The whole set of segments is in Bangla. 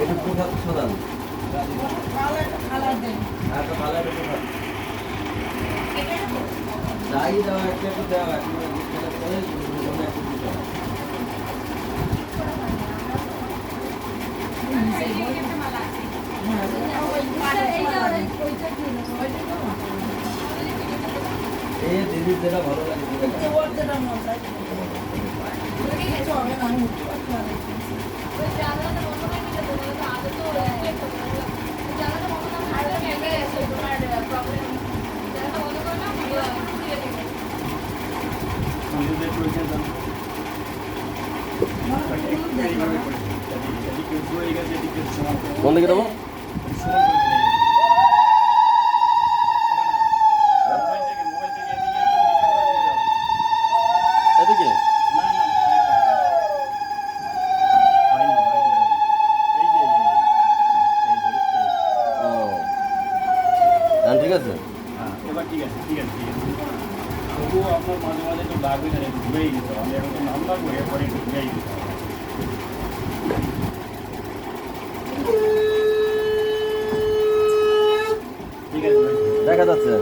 একটু প্রসাদ সদান যাই দেওয়া একটা একটু দেওয়া এই দিদির যেটা ভালো লাগে কোন দিকে দেবো? এদিকে ঠিক আছে। এবার ঠিক আছে ঠিক আছে ঠিক আছে। তবুও আপনার মাঝে মাঝে একটু লাগবে না, ঘুরেই দিতে হবে। আমি এখন নাম লাগবো এরপরে একটু ঘুরেই দিতে হবে। ঠিক আছে দেখা যাচ্ছে।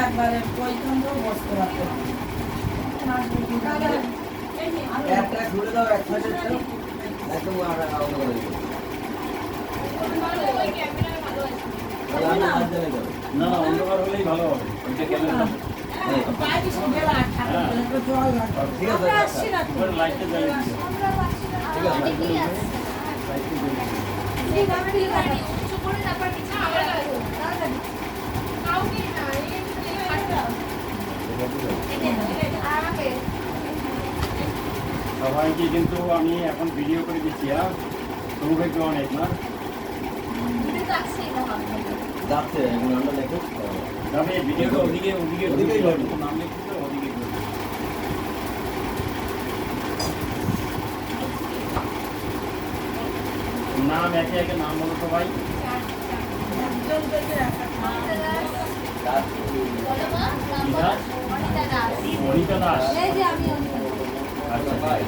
একবারে পয়সা বসতে পারতো একটা ঘুরে দাও এক সাইডে একদম আলাদা করে দিও। না না অন্ধকার হলেই ভালো হবে। ওইটা ক্যামেরা ঠিক আছে লাইটটা জ্বালিয়ে দিও। ঠিক আছে সবাইকে কিন্তু আমি এখন ভিডিও করে দিচ্ছি। সৌভাগ্য অনেক না যাচ্ছে এখন আমরা দেখো যাবে ভিডিওটা ওদিকে ওদিকে ওদিকেই ঘুরবে। ঘুরবে। নাম লিখতে তো ওদিকে ঘুরবে। নাম একে একে নাম বলো তো ভাই। অনিতা দাস। আচ্ছা ভাই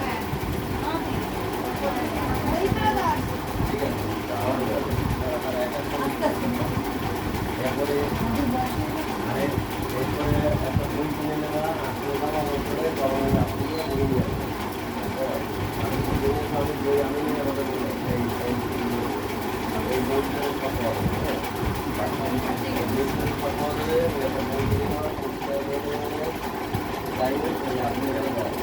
এরপরে আরে এরপরে একটা বই কিনে নেওয়া আসলে বাবা বলতে বাবা আপনি বই নিয়ে আমি বই আমি নিয়ে আমাদের এই বইটার কথা হবে কথা হবে একটা বই কিনে নেওয়া চাইবে আপনি এখানে দেয়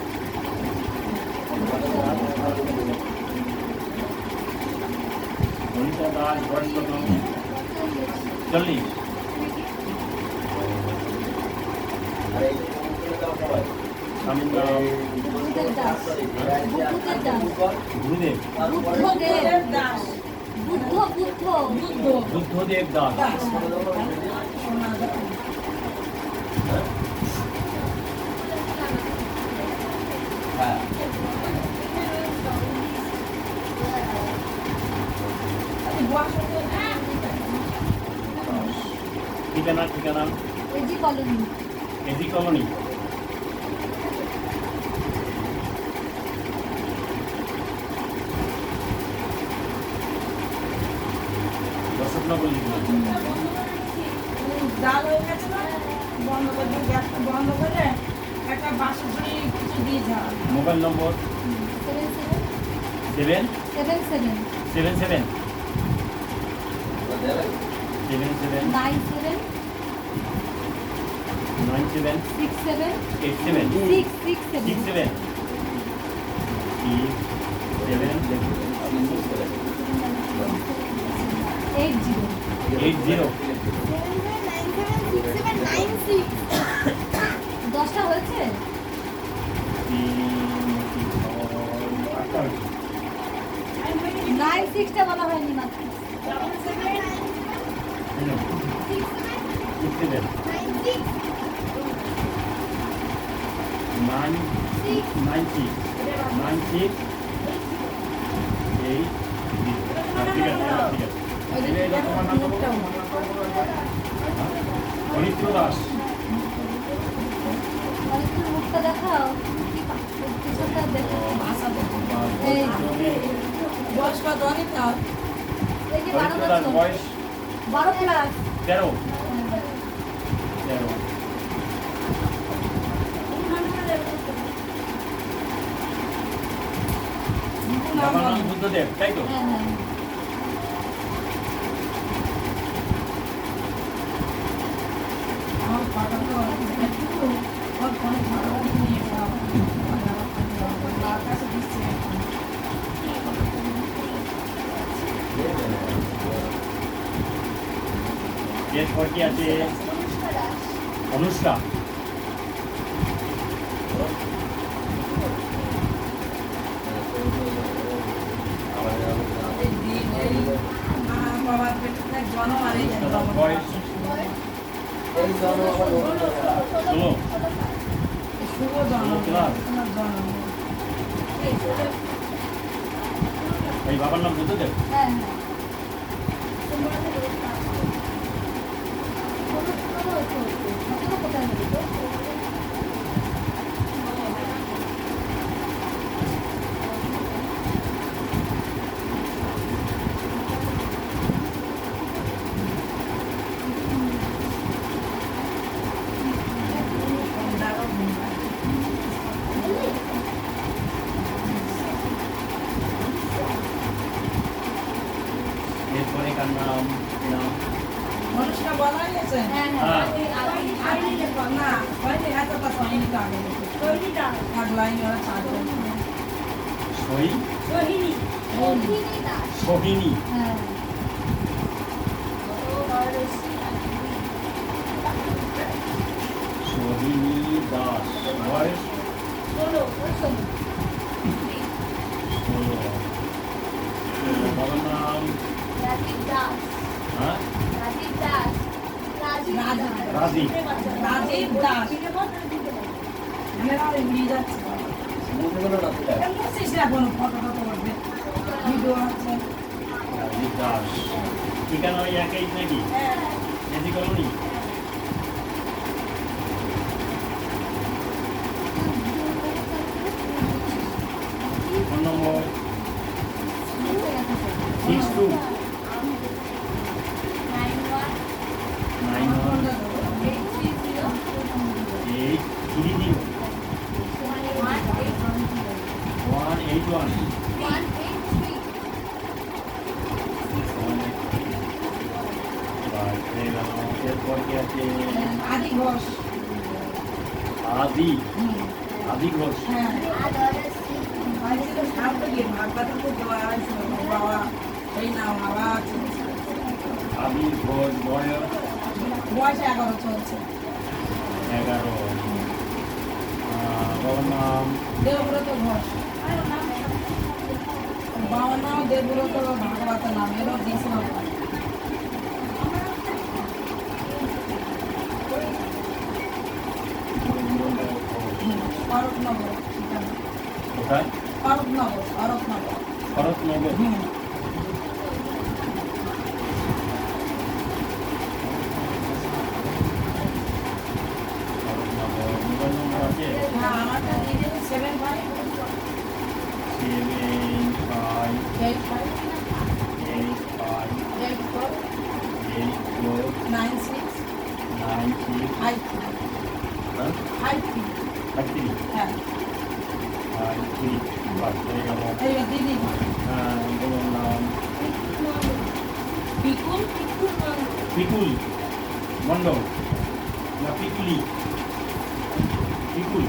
অনিতা দাস বয়স কত? 40। স্বামীর নাম গুরুদেব বুদ্ধদেব দাস। হ্যাঁ ঠিকানা ঠিকানা এজি কলোনি। দর্শকনগর লিখলাম। জাল হয়ে গেছে না বন্ধ করে দিয়ে গ্যাসটা বন্ধ করে একটা বাসা ধরে কিছু দিয়ে যাও। মোবাইল নম্বর 777 77 97 87 67 80 10টা হয়েছে? 96টা বলা হয়নি মাত্র। 96 8 এই যে তোমার নাম বলো। অনিত্য দাস। অনেকক্ষণ মুখটা দেখাও কিছুটা দেখো এই বয়স কত অনেক না এই যে 12 অনিত্য দাস বছর বয়স 12 প্লাস 13। 13। বাবার নাম বুদ্ধদেব, তাই তো? হ্যাঁ হ্যাঁ আমার পাটা তো একটু ওর ফোনে ভালো নিয়ে কাছে দিচ্ছে এরপর কি আছে? অনুষ্কা। এই দিন এই মা বাবার পেটে জন্ম আর এই অনুষ্কা দাস বয়স এই জন্য আবার 16। শুভ জন্ম তোমার জন্ম এই বাবার নাম বুদ্ধদেব। হ্যাঁ হ্যাঁ কোথায় নেবে এরপরে কার নাম? নাম মানুষটা বলা গেছে হ্যাঁ হ্যাঁ। না হয়নি এতটা হয়নি তো আগে এক লাইন ওরা চারজন সোহিনী। দাস সোহিনী। হ্যাঁ সোহিনী দাস বয়স 16। বাবার নাম? রাজীব দাস হ্যাঁ রাজীব দাস রাজীব রাজীব। রাজীব দাস আমরা নিয়ে যাচ্ছি মুখগুলো না তুলে বলছিস এখন ফটো ফটো করবে ভিডিও আছে রাজীব দাস। ঠিকানা ওই একই নাকি? AC colony. ফোন নম্বর 62 91 830 181। এরপর কি আছে? আদি ঘোষ আদি। আদি ঘোষ। হ্যাঁ বাড়িতে তো সামনে গিয়ে ভাগবাটা তো দেওয়া হয়েছিল বাবা এই নাও বাবা আদি ঘোষ বয়স বয়স 11 চলছে 11। বাবার নাম? দেবব্রত ঘোষ বাবার নাম দেবব্রত ভাগবত নাম এরও দিয়েছিলাম শরৎনগর ঠিকানা কোথায়? শরৎনগর শরৎনগর। শরৎনগর। মোবাইল নম্বর আছে? হ্যাঁ আমারটা দিয়ে দিন 75 75 85 85 84 84 96 96 53 হ্যাঁ 53 53 হ্যাঁ 53। বাস হয়ে গেল। এই দিদি বলুন নাম? পিকুল পিকুল মন্ডল না পিকুলি? পিকুল।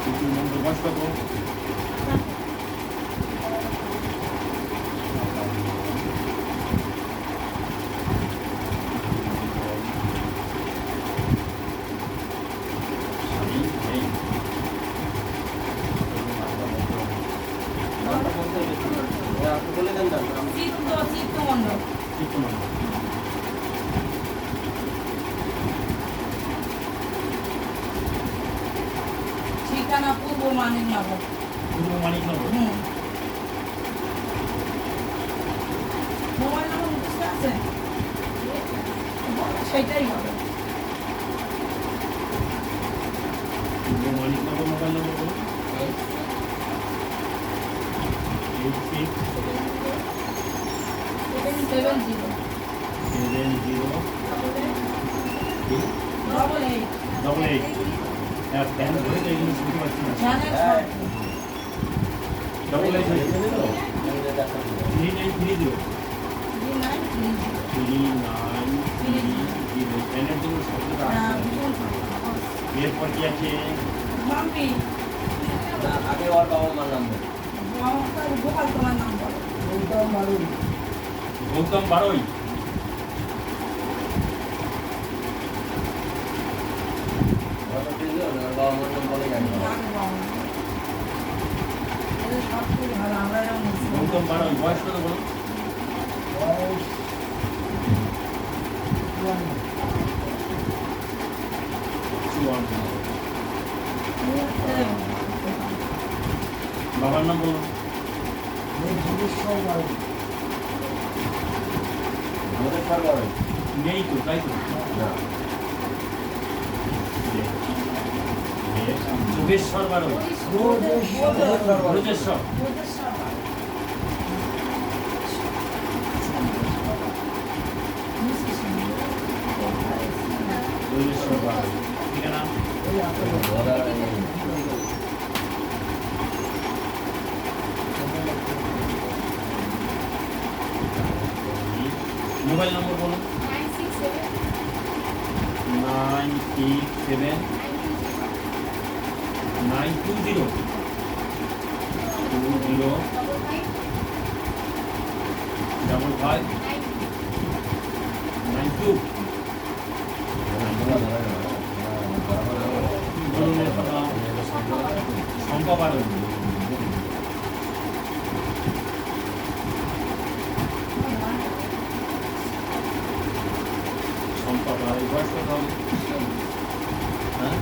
পিকুল মন্ডল বয়স কত? নামটা বলতে গেছি আপনি বলে দেন না নাম চিত্তমন্ডল চিত্তমন্ডল। মানিক নগর। পূর্ব মানিকনগর। হুম। মোবাইল নাম্বার মুখস্থ আছে? সেটাই হবে। পূর্ব মানিকনগর মোবাইল নম্বর বলুন। 86 70 70 double 8 88 হ্যাঁ ফ্যান ধরে তো এগুলো শুনতে পাচ্ছি না। জানেন হ্যাঁ। ডবল এইট হয়েছে দেখে দিল? আমি তো দেখা দিল। 3930 3930 3930 ফ্যানের জন্য শব্দটা আসছে না। এরপর কি আছে? মাম্পি না, আগে ওর বাবা মার নাম বল। গোপাল তোমার নাম বলো। গৌতম বারোই। ওটা দিল, ওর বাবা মার নাম বলে জানি না। আগে বাবা মা। এদের সব থেকে ভালো আমরা যেমন গৌতম বারোই বয়স কত বলুন? চুয়ান্ন। বাবার নাম বলুন? আমাদের সরকার নেই তো, তাই তো? না। যোগেশ্বর বারোই। ব্রজেশ্বর। ব্রজেশ্বর বারোই। ঠিকানা? ওরা মোবাইল নম্বর বলুন? 967 920 55 92 শম্পা বারোই। শম্পা বারোই বয়স কত হবে? হ্যাঁ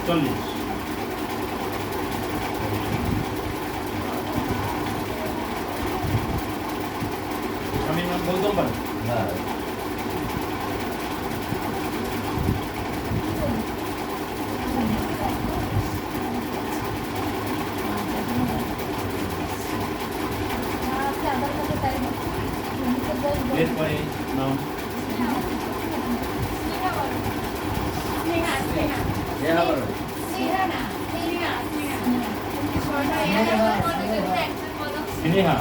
40। স্বামীর নাম গৌতম বারোই। হ্যাঁ। এরপরে নাম দেখা করো। স্নেহা।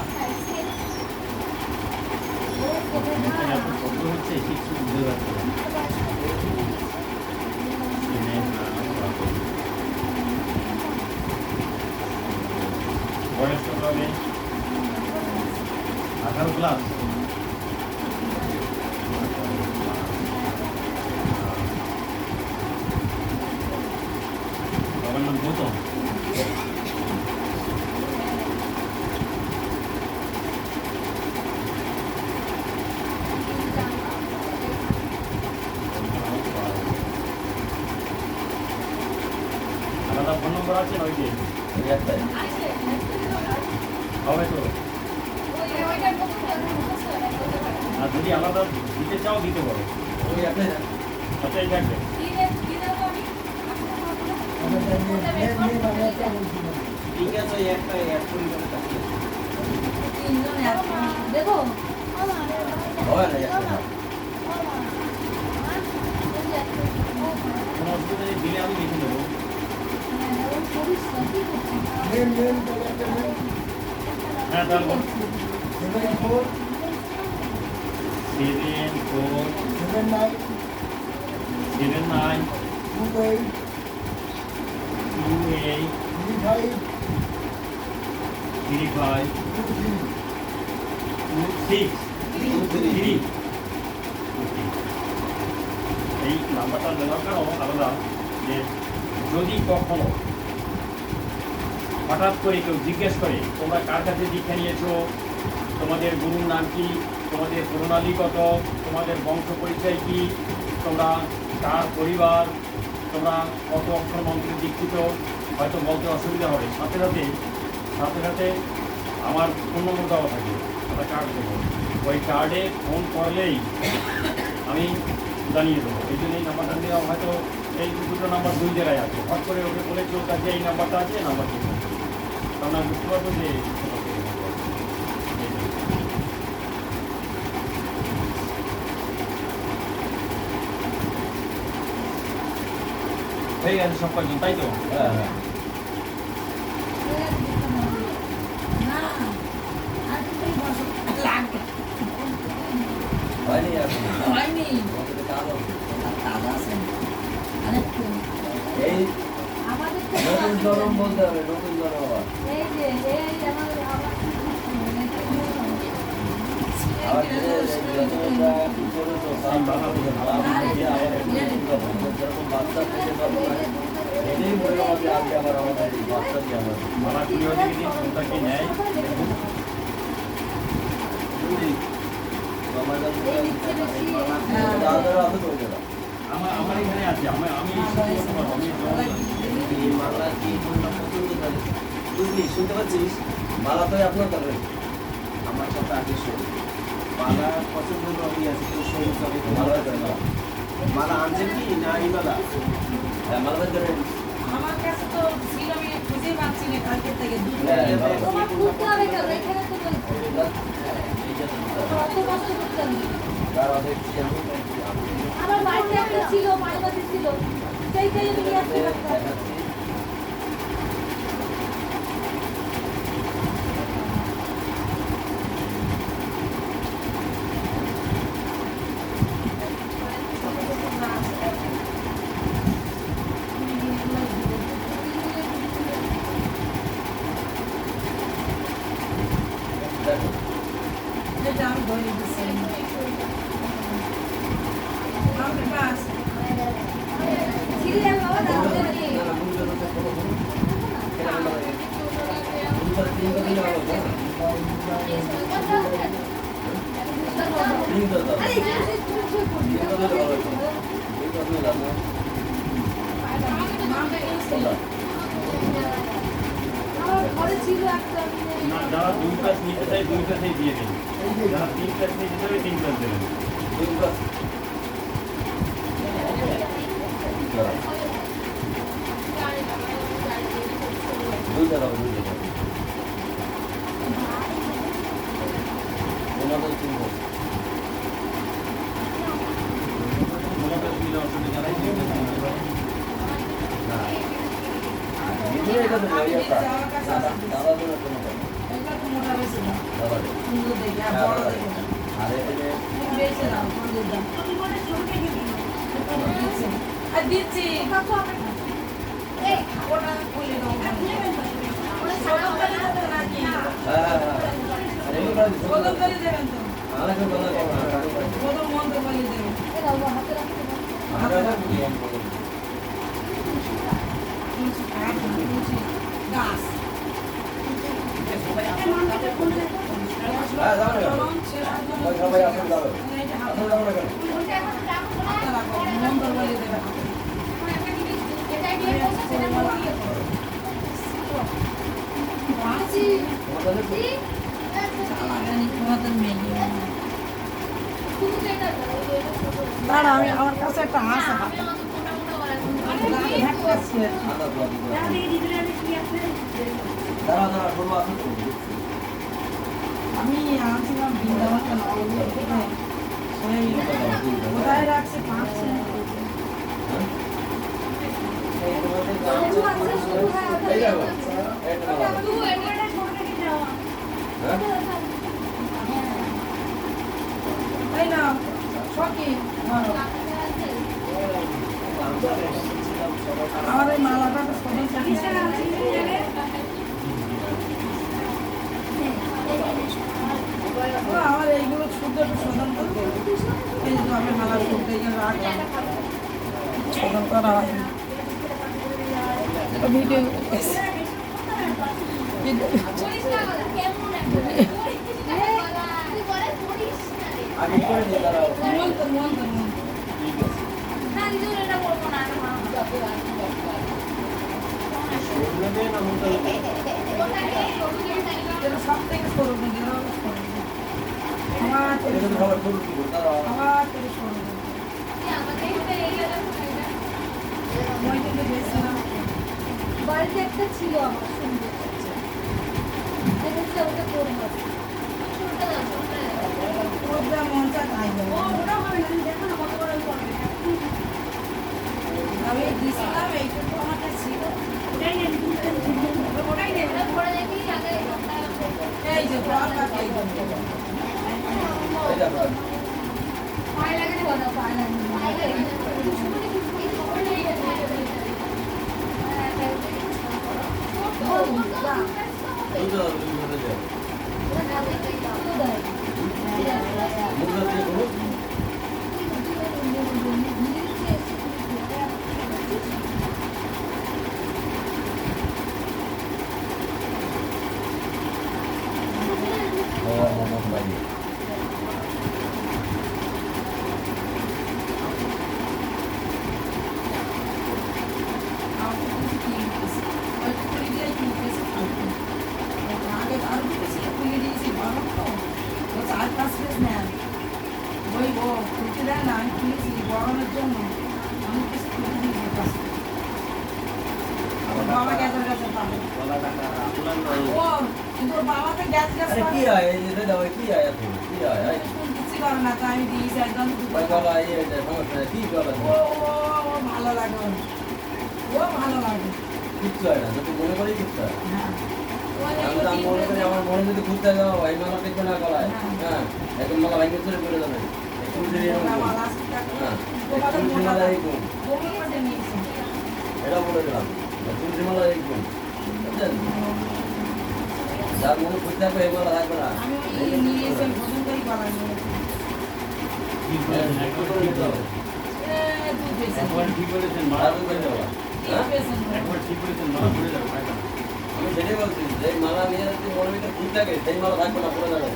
এখানে আপনার শব্দ হচ্ছে কিছু বুঝতে পারছি না। স্নেহা বাবু। বয়স কত হবে? 18 প্লাস। বাবার নাম গৌতম। আলাদা ফোন নম্বর আছে না ওই যে? ওই একটাই। হবে তো। আর যদি আলাদা দিতে চাও দিতে পারো। ওই একটাই না? ওটাই থাকবে। ঠিক আছে, ওই একটাই এক কোটি টাকা থাকবে। তিনজনে আছে। দেখো হবে না একটা না। কোনো অসুবিধা নেই, দিলে আমি লিখে দেবো। হ্যাঁ তাহলে বল। 74 7 4 79 7 9 28 2 8 35 3 5 23 2 6 3 এই নাম্বারটা দেওয়ার কারণ আলাদা যে যদি কখনো হঠাৎ করে কেউ জিজ্ঞেস করে তোমরা কার কাছে দীক্ষা নিয়েছো, তোমাদের গুরুর নাম কি, তোমাদের প্রণালী কত, তোমাদের বংশ পরিচয় কি, তোমরা কার পরিবার, তোমরা কত অক্ষর মন্ত্রে দীক্ষিত, হয়তো বলতে অসুবিধা হবে, সাথে সাথে আমার ফোন নম্বর দেওয়া থাকে, একটা কার্ড দেবো, ওই কার্ডে ফোন করলেই আমি জানিয়ে দেবো। এই জন্য এই নাম্বারটা দেওয়া, হয়তো এই দুটো নাম্বার দুই জায়গায় আছে, হট করে ওকে বলেছি ওর কাছে এই নাম্বারটা আছে, এই নাম্বারটি ফোন করবো, কারণ আমি বুঝতে পারবো যে কোথা থেকে ফোন করবো। এই জন্য। হয়ে গেছে সব কয়েকজন, তাই তো? হ্যাঁ হ্যাঁ না আর তুমি বসো লাগবে হয়নি এখন হয়নি আমাদের কাজ আছে। কাজ আছে আরেকটু এই আমাদের তো নতুন জনম বলতে হবে, নতুন জনম আবার এই যে এই আমাদের আবার আবার যতটা উপরে তো সাম বাধা দিতে হবে, যেরকম বাচ্চা থেকে এটাই মনে হয় যে আজকে আবার আমাদের এই বাচ্চা দিয়ে আমার মালা চুরি হয়ে গেছে, ফোনটাকে নেয়, বুঝলি আমার কাছে দাদারা আছে তো ওটা আমার এখানে আছে, আমি করতে পারবো, আমি এই মালা কি কোনটা পছন্দ করে বুঝলি, শুনতে পাচ্ছিস? মালা তো আপনার তবে আমার কথা আগে শোন, মালা পছন্দ করি আছে তো শরীর সবে তো মালা মালা করে না মালা আনছে কি না এই মালা হ্যাঁ মালা করে আমার কাছে তো ছিল আমি খুঁজে পাচ্ছি না কালকে থেকে দুটো হ্যাঁ, তোমার খুঁজতে হবে কেন? এখানে তো বলছি। অত কষ্ট করতে হবে না। তারা দেখছি আমি আমার বাড়িতে একটা ছিল, মালবাতি ছিল, সেইটাই আমি নিয়ে আসতে পারতাম। দেখাচ্ছি দেখো যেটা আমি ধরে দিচ্ছি আমার পাস সিরিয়াল বাবা না আমাদের না নেই। না মুখ জন্য তো কোনো কেন লাগে মুখ তিন দিন হলো না তিন তো দাও আরে এখানে তুমি শুয়ে পড়বি। তিন তো ভালো আছে এই তো না না আমার ঘরে ছিল একটা না, যারা 2 ক্লাস নিতে চাই 2 ক্লাসেই দিয়ে দিন, যারা 3 ক্লাস নিতে চাই 3 ক্লাস দেবেন। দুই ক্লাস দুইটা দাও দুইটা দাও তোমাদের তিন তোমাদের সুবিধা অসুবিধা নাই, না ভিতরে এটা তো লইয়া কা দাদা দাদা বলে কোনো কথা এটা তো মোটা বেশি না দাদা সুন্দর দেখে আর বড় দেখে না আর এখানে বেশি না বড় দাম আর দিচ্ছি এই ওটা খুলে দাও সদম করে দেবেন নাকি হ্যাঁ হ্যাঁ আরে এই কাজ সদম করে দেবেন তো আলাদা বলা কেন সদম মন্ত্র বলে দেবেন এটা বাবা হাতে রাখতে দাও। আমরা না কি মন করব গাছ হ্যাঁ যাবে ওই সবাই আসুন যাবে আসুন যাবে না কেন ওটা এখন রাখবো না। মন্ত্র বলে দেবেন এখন একটা জিনিস যেটা দিয়ে বসে সেটা বলে দিয়ে দাও। আছি তোমার কাছে জি? জানি তোমাদের মেয়ে তুমি তো এটা দাও, এটা ছোট। দাঁড়া আমি আমার কাছে একটা হাঁস আমি অত মোটা মোটা বানাই। আদা তো দাঁড়া দাঁড়া করবো আসুন আমি আনছিলাম বৃন্দাবন কোথায় রাখছে পাঁচছে এই দেখো এটা না তুই এটা ছোটটা কি দাও? হ্যাঁ তাই না সকি আমার এই মালাটা তো সদন আমার এইগুলো শুদ্ধ সদন করতে এই যে আমি মালা করতে গিয়ে রাখলাম সদন করা হয় ভিডিও পরিষ্কার করা কেমন একটা তুই বলে পরিষ্কার আগে করে নিয়ে দাঁড়াও মন্ত্র মন্ত্র ঠিক আছে না নিজের এটা বলবো না, এটা মানা করতে হবে। না মোটা এটা সব থেকে সরু নাকি আমার থেকে এটা তো খাবার শুরু করবো তারা আমার থেকে সরু মই কিন্তু বেশি না বাড়িতে একটা ছিল আমার সুন্দর দেখেছি ওটা করবো ছোটটা না ছোটটা ওটা মন চায় তাই দেবো। ওটা হবে না দেখো না কত বড় করবে আমি দিছিলাম এইটুকু আমার কাছে ছিল ওটাই নেন ওটাই নেন ওটা পরে দেখি আগে এই যে বড় কাছে এই যে এটা পায়ে লাগালে ভালো পায়ে লাগে পায়ে লাগে দুটো মনে যায় মুদ্রা দিয়ে করো ভাই গরমের জন্য আমি কিছু খুলে দিয়ে পাচ্ছি বাবা গ্যাসের কাছে পাবে ও কিন্তু ওর বাবাকে গ্যাস গ্যাস আরে কি হয় এই যে দাও কি হয় এখন কি হয় এই কিছু করে না তাই আমি দিয়েছি একদম ভাই গলা এই এটা সমস্যা কি গলা ও ও ভালো লাগে ও ভালো লাগে কিচ্ছু হয় না যদি মনে করি কিচ্ছু হয় হ্যাঁ আমি তো মনে করি আমার মনে যদি ঘুরতে যাও এই মালা টিকবে না গলায় হ্যাঁ একদম মালা ভাঙে চলে পড়ে যাবে একটু যদি এরকম হ্যাঁ তুলসী মালা এই গুণ এটা বলে দিলাম তুলসী মালা এই গুণ বুঝলেন যার মনে ঘুরতে থাকবে এই মালা থাকবে না আমি নিয়ে এসে ভোজন করি বাবা নিয়ে একবার ঠিক বলেছেন মারা আর করে দেওয়া হ্যাঁ একবার ঠিক বলেছেন মারা ঘুরে যাবে ফায়দা না। আমি সেটাই বলছি যে মালা নিয়ে যদি মনে ভিতরে ঘুরতে থাকে সেই মালা থাকবে না পড়ে যাবে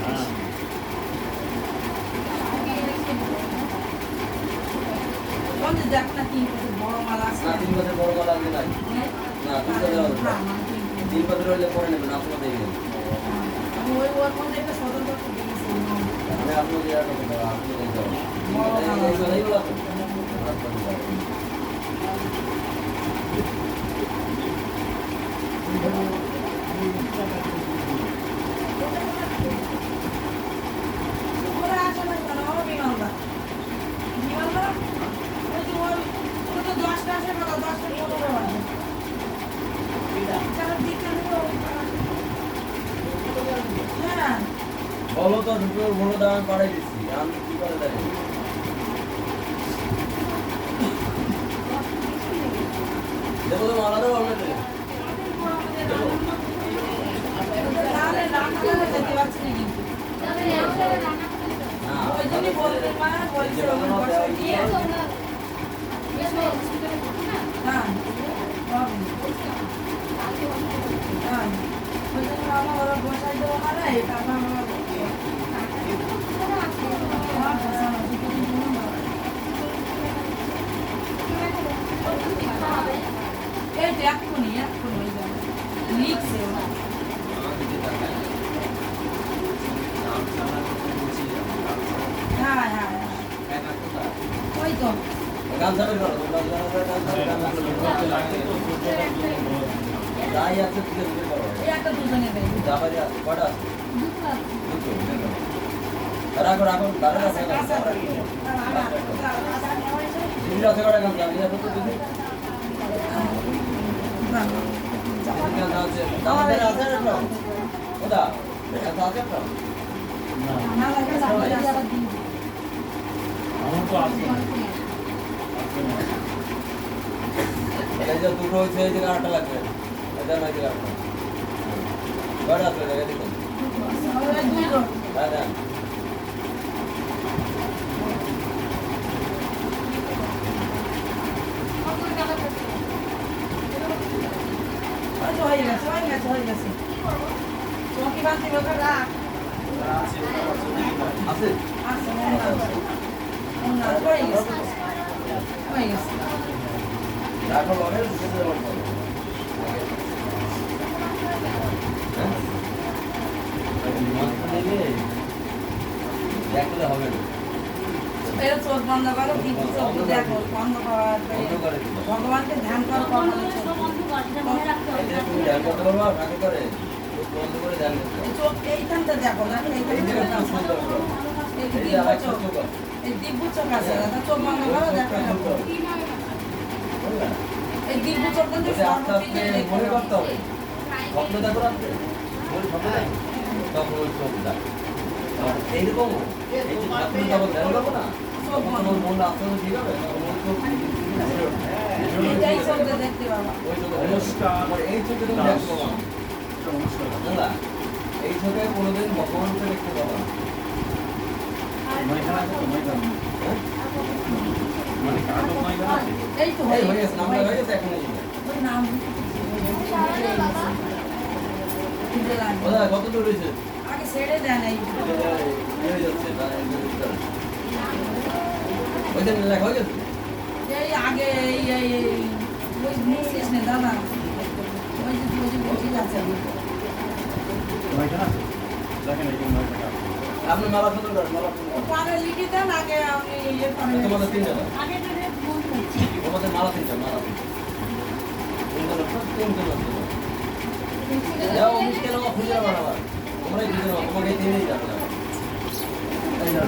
হ্যাঁ দেখ না তিন বড় মালা আছে না 3 বছর বড় মালা আনবে নাই না 3 বছর হবে না 3 বছর হলে পরে নেবেন আপনার দেখবেন আমি ওই ওর মধ্যে একটা স্বতন্ত্র দিয়েছি আমি আপনাকে আর কথা বলবো আপনি দেখতে হবে এই মালাই বলা তো ওরা আসে না কেন ও বিমানটা বিমানটা ওই যে ওই তো 10টা আসে না 10টা 15 আসে যারা দিকে হ্যাঁ বলো তো দুটো বড় দাম পাড়াই দিচ্ছি আমি কি করে জানি দেখো তো মালা তো বলবে তাহলে রান্না করে যেতে পারছি না কিন্তু না ওই জন্যই বলতে মা বলছে ওখানে বসে দিয়ে হ্যাঁ হ্যাঁ ওই জন্য বাবা ওরা বসাই দেবো মানে এটা আমার এই তো এক্ষুনি হয়ে যাবে লিখছে ওরা হ্যাঁ হ্যাঁ ওই তো গামছা বের করো যাই আছে ঠিক আছে বের করো এই একটা দুজনে দেয় যাবারই আছে কটা আছে দুটো আছে দুটো বের করো রাখো রাখো দাঁড়া কাঁচা কাঁচা দিদি আছে কটা গামছা দিদি আছে তো দিদি গামছা আছে আমাদের আছে একটা ওটা গামছা আছে একটা না লাগে যারা দিন আমার তো আছে এই যে দুটো হচ্ছে এই জায়গা আটটা লাগবে এটা নয় জায়গা আটটা কটা আছে জায়গা দেখুন দুটো হ্যাঁ দেন কত টাকা করতে ওই তো হয়ে গেছে চৌকি বাঁধতে হবে রাখ আছে আছে না হয়ে গেছে রাখো লগে দুটো হ্যাঁ? মাত্র নেবে, দেখলে হবে না। এটা চোখ বন্ধ করো, দিব্যি চোখ দেখো, বন্ধ করার বন্ধ করে দিবো। ভগবানকে ধ্যান করো, বন্ধ কখনো করে চোখ বন্ধ কর, এটা মনে রাখতে হবে। এটা তুমি ধ্যান করতে পারবা, কাকে করে? চোখ বন্ধ করে ধ্যান করতে হবে। এই চোখ এইখানটা দেখো, দেখো এই এইখানটা জায়গাটা দেখো। সুন্দর করো। এই এই যে দিব্য আরেকটা চোখ, চোখ আছে। এই দিব্য চোখ আছে, দাদা চোখ বন্ধ করো, দেখো চোখটা দেখো। সুন্দর। বুঝলে? এই দিব্য চোখ কিন্তু ওটা আস্তে আস্তে মনে করতে হবে। স্বপ্ন দেখো রাত্রে? মনে স্বপ্ন দেখো? তখন ওই চোখ দেখ। আর এইরকম এই যে স্বপ্ন যখন ধ্যান করবো না, তখন তোমার মন আস্তে আস্তে ঠিক হবে, তখন ওই চোখ ভরে উঠবে। এই চোখটা দেখতে পাবা। ওই চোখে নমস্কার। আমার এই চোখে তুমি দেখতে পাবো না। নমস্কার। বুঝলা? এই চোখে কোনোদিন ভগবানকে দেখতে পাবো না। মাইখানা আছে তো, মাইখানা। হ্যাঁ? মানে কাগজ মাইখানা আছে? এই তো এই হয়ে গেছে, নামটা হয়ে গেছে, এখন এই যে। ওই নাম খুঁজে লাগে। কোথায়? কত দূর হয়েছে? আগে ছেড়ে দেন এই হয়ে যাচ্ছে, তাই ওই যে লেখা হয়ে গেছে? এই আগে এই এই এই ওই মুছিস না দাদা, ওই যে বুঝি আছে। মাইখানা আছে? দেখেন এই যে মাইখানা আছে। আপনি মালা সুন্দর করেন, মালা সুন্দর ও করেন। পারে লিখে দেন, আগে আপনি ইয়ে করেন। তোমাদের তিনটা দাও। আগে তো রেট বন্ধ হচ্ছে। তোমাদের মালা তিনটা, মালা তিনটা। তিনটা দাও, তিনটা দাও, তিনটা দাও। যাও, মুশকিল আমার খুঁজে নেওয়া আবার। তোমরাই খুঁজে নেওয়া, তোমাকে এই তিনটেই যাবে না। এই যাও।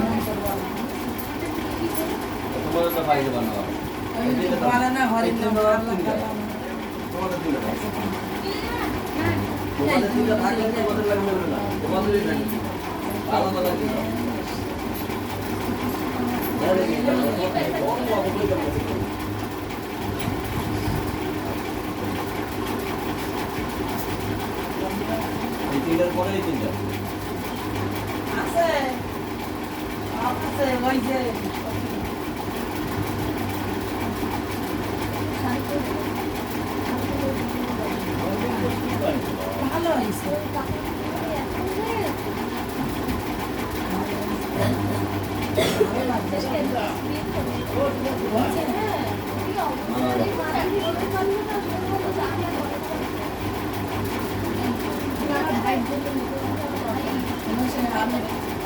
তোমাদের তো ভাই দেবা না। ওই যে বলে না হরিণ নাম আল্লাহ তিনটা। তাআলা। তোমাদের তিনটা দাও। তোমাদের তিনটা থাকলে তোমাদের লাগবে না। তোমাদেরই লাগবে। আলাদা লাগবে না। এই তিনটার পরে এই তিনটা। আছে আছে ওই যে ভালো হয়েছে।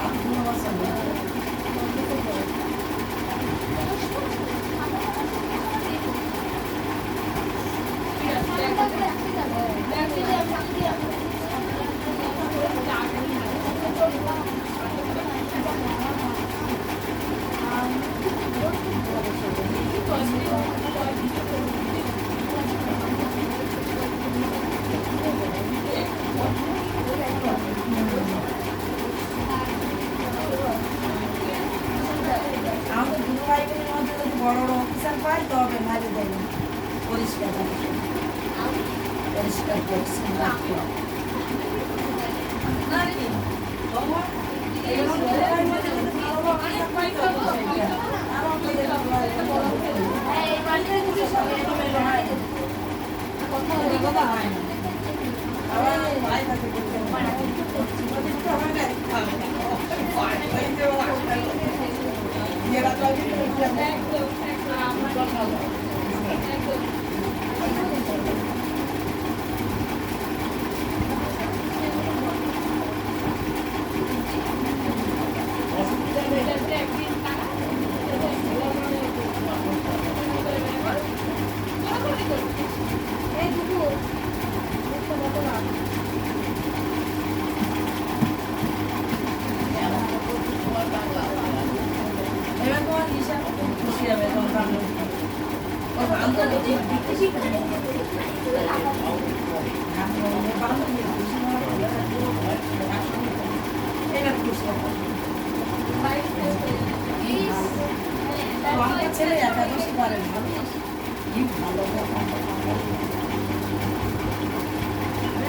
আমি কোনো বাসা নেই। আমাদের দুটো ভাই বোনের মধ্যে যদি বড় বড় অফিসার পাই তবে মারি দেবে পরিষ্কার রাখবে। পরিষ্কার পরিচ্ছন্ন রাখবে। নাকি? এই মধ্যে দুটো ভাই বোনের মধ্যে ভালো বড় অফিসার পাই তবে সেইটা। আর আমাদের বড় এই বাড়িতে কিছু সব এলোমেলো হয় না। এই কথা হয় না। আবার ভাই থাকে বলতে হয় না। ওদের তো আমার কাছে খাবে না। এই যে ওরা এরা তো এবার তোমার হিসাব খুশি হবে তোমার ও বান্ধবী খুশি এবার খুশি হবে আমার ছেলে একাদশী পারে না কি ভালো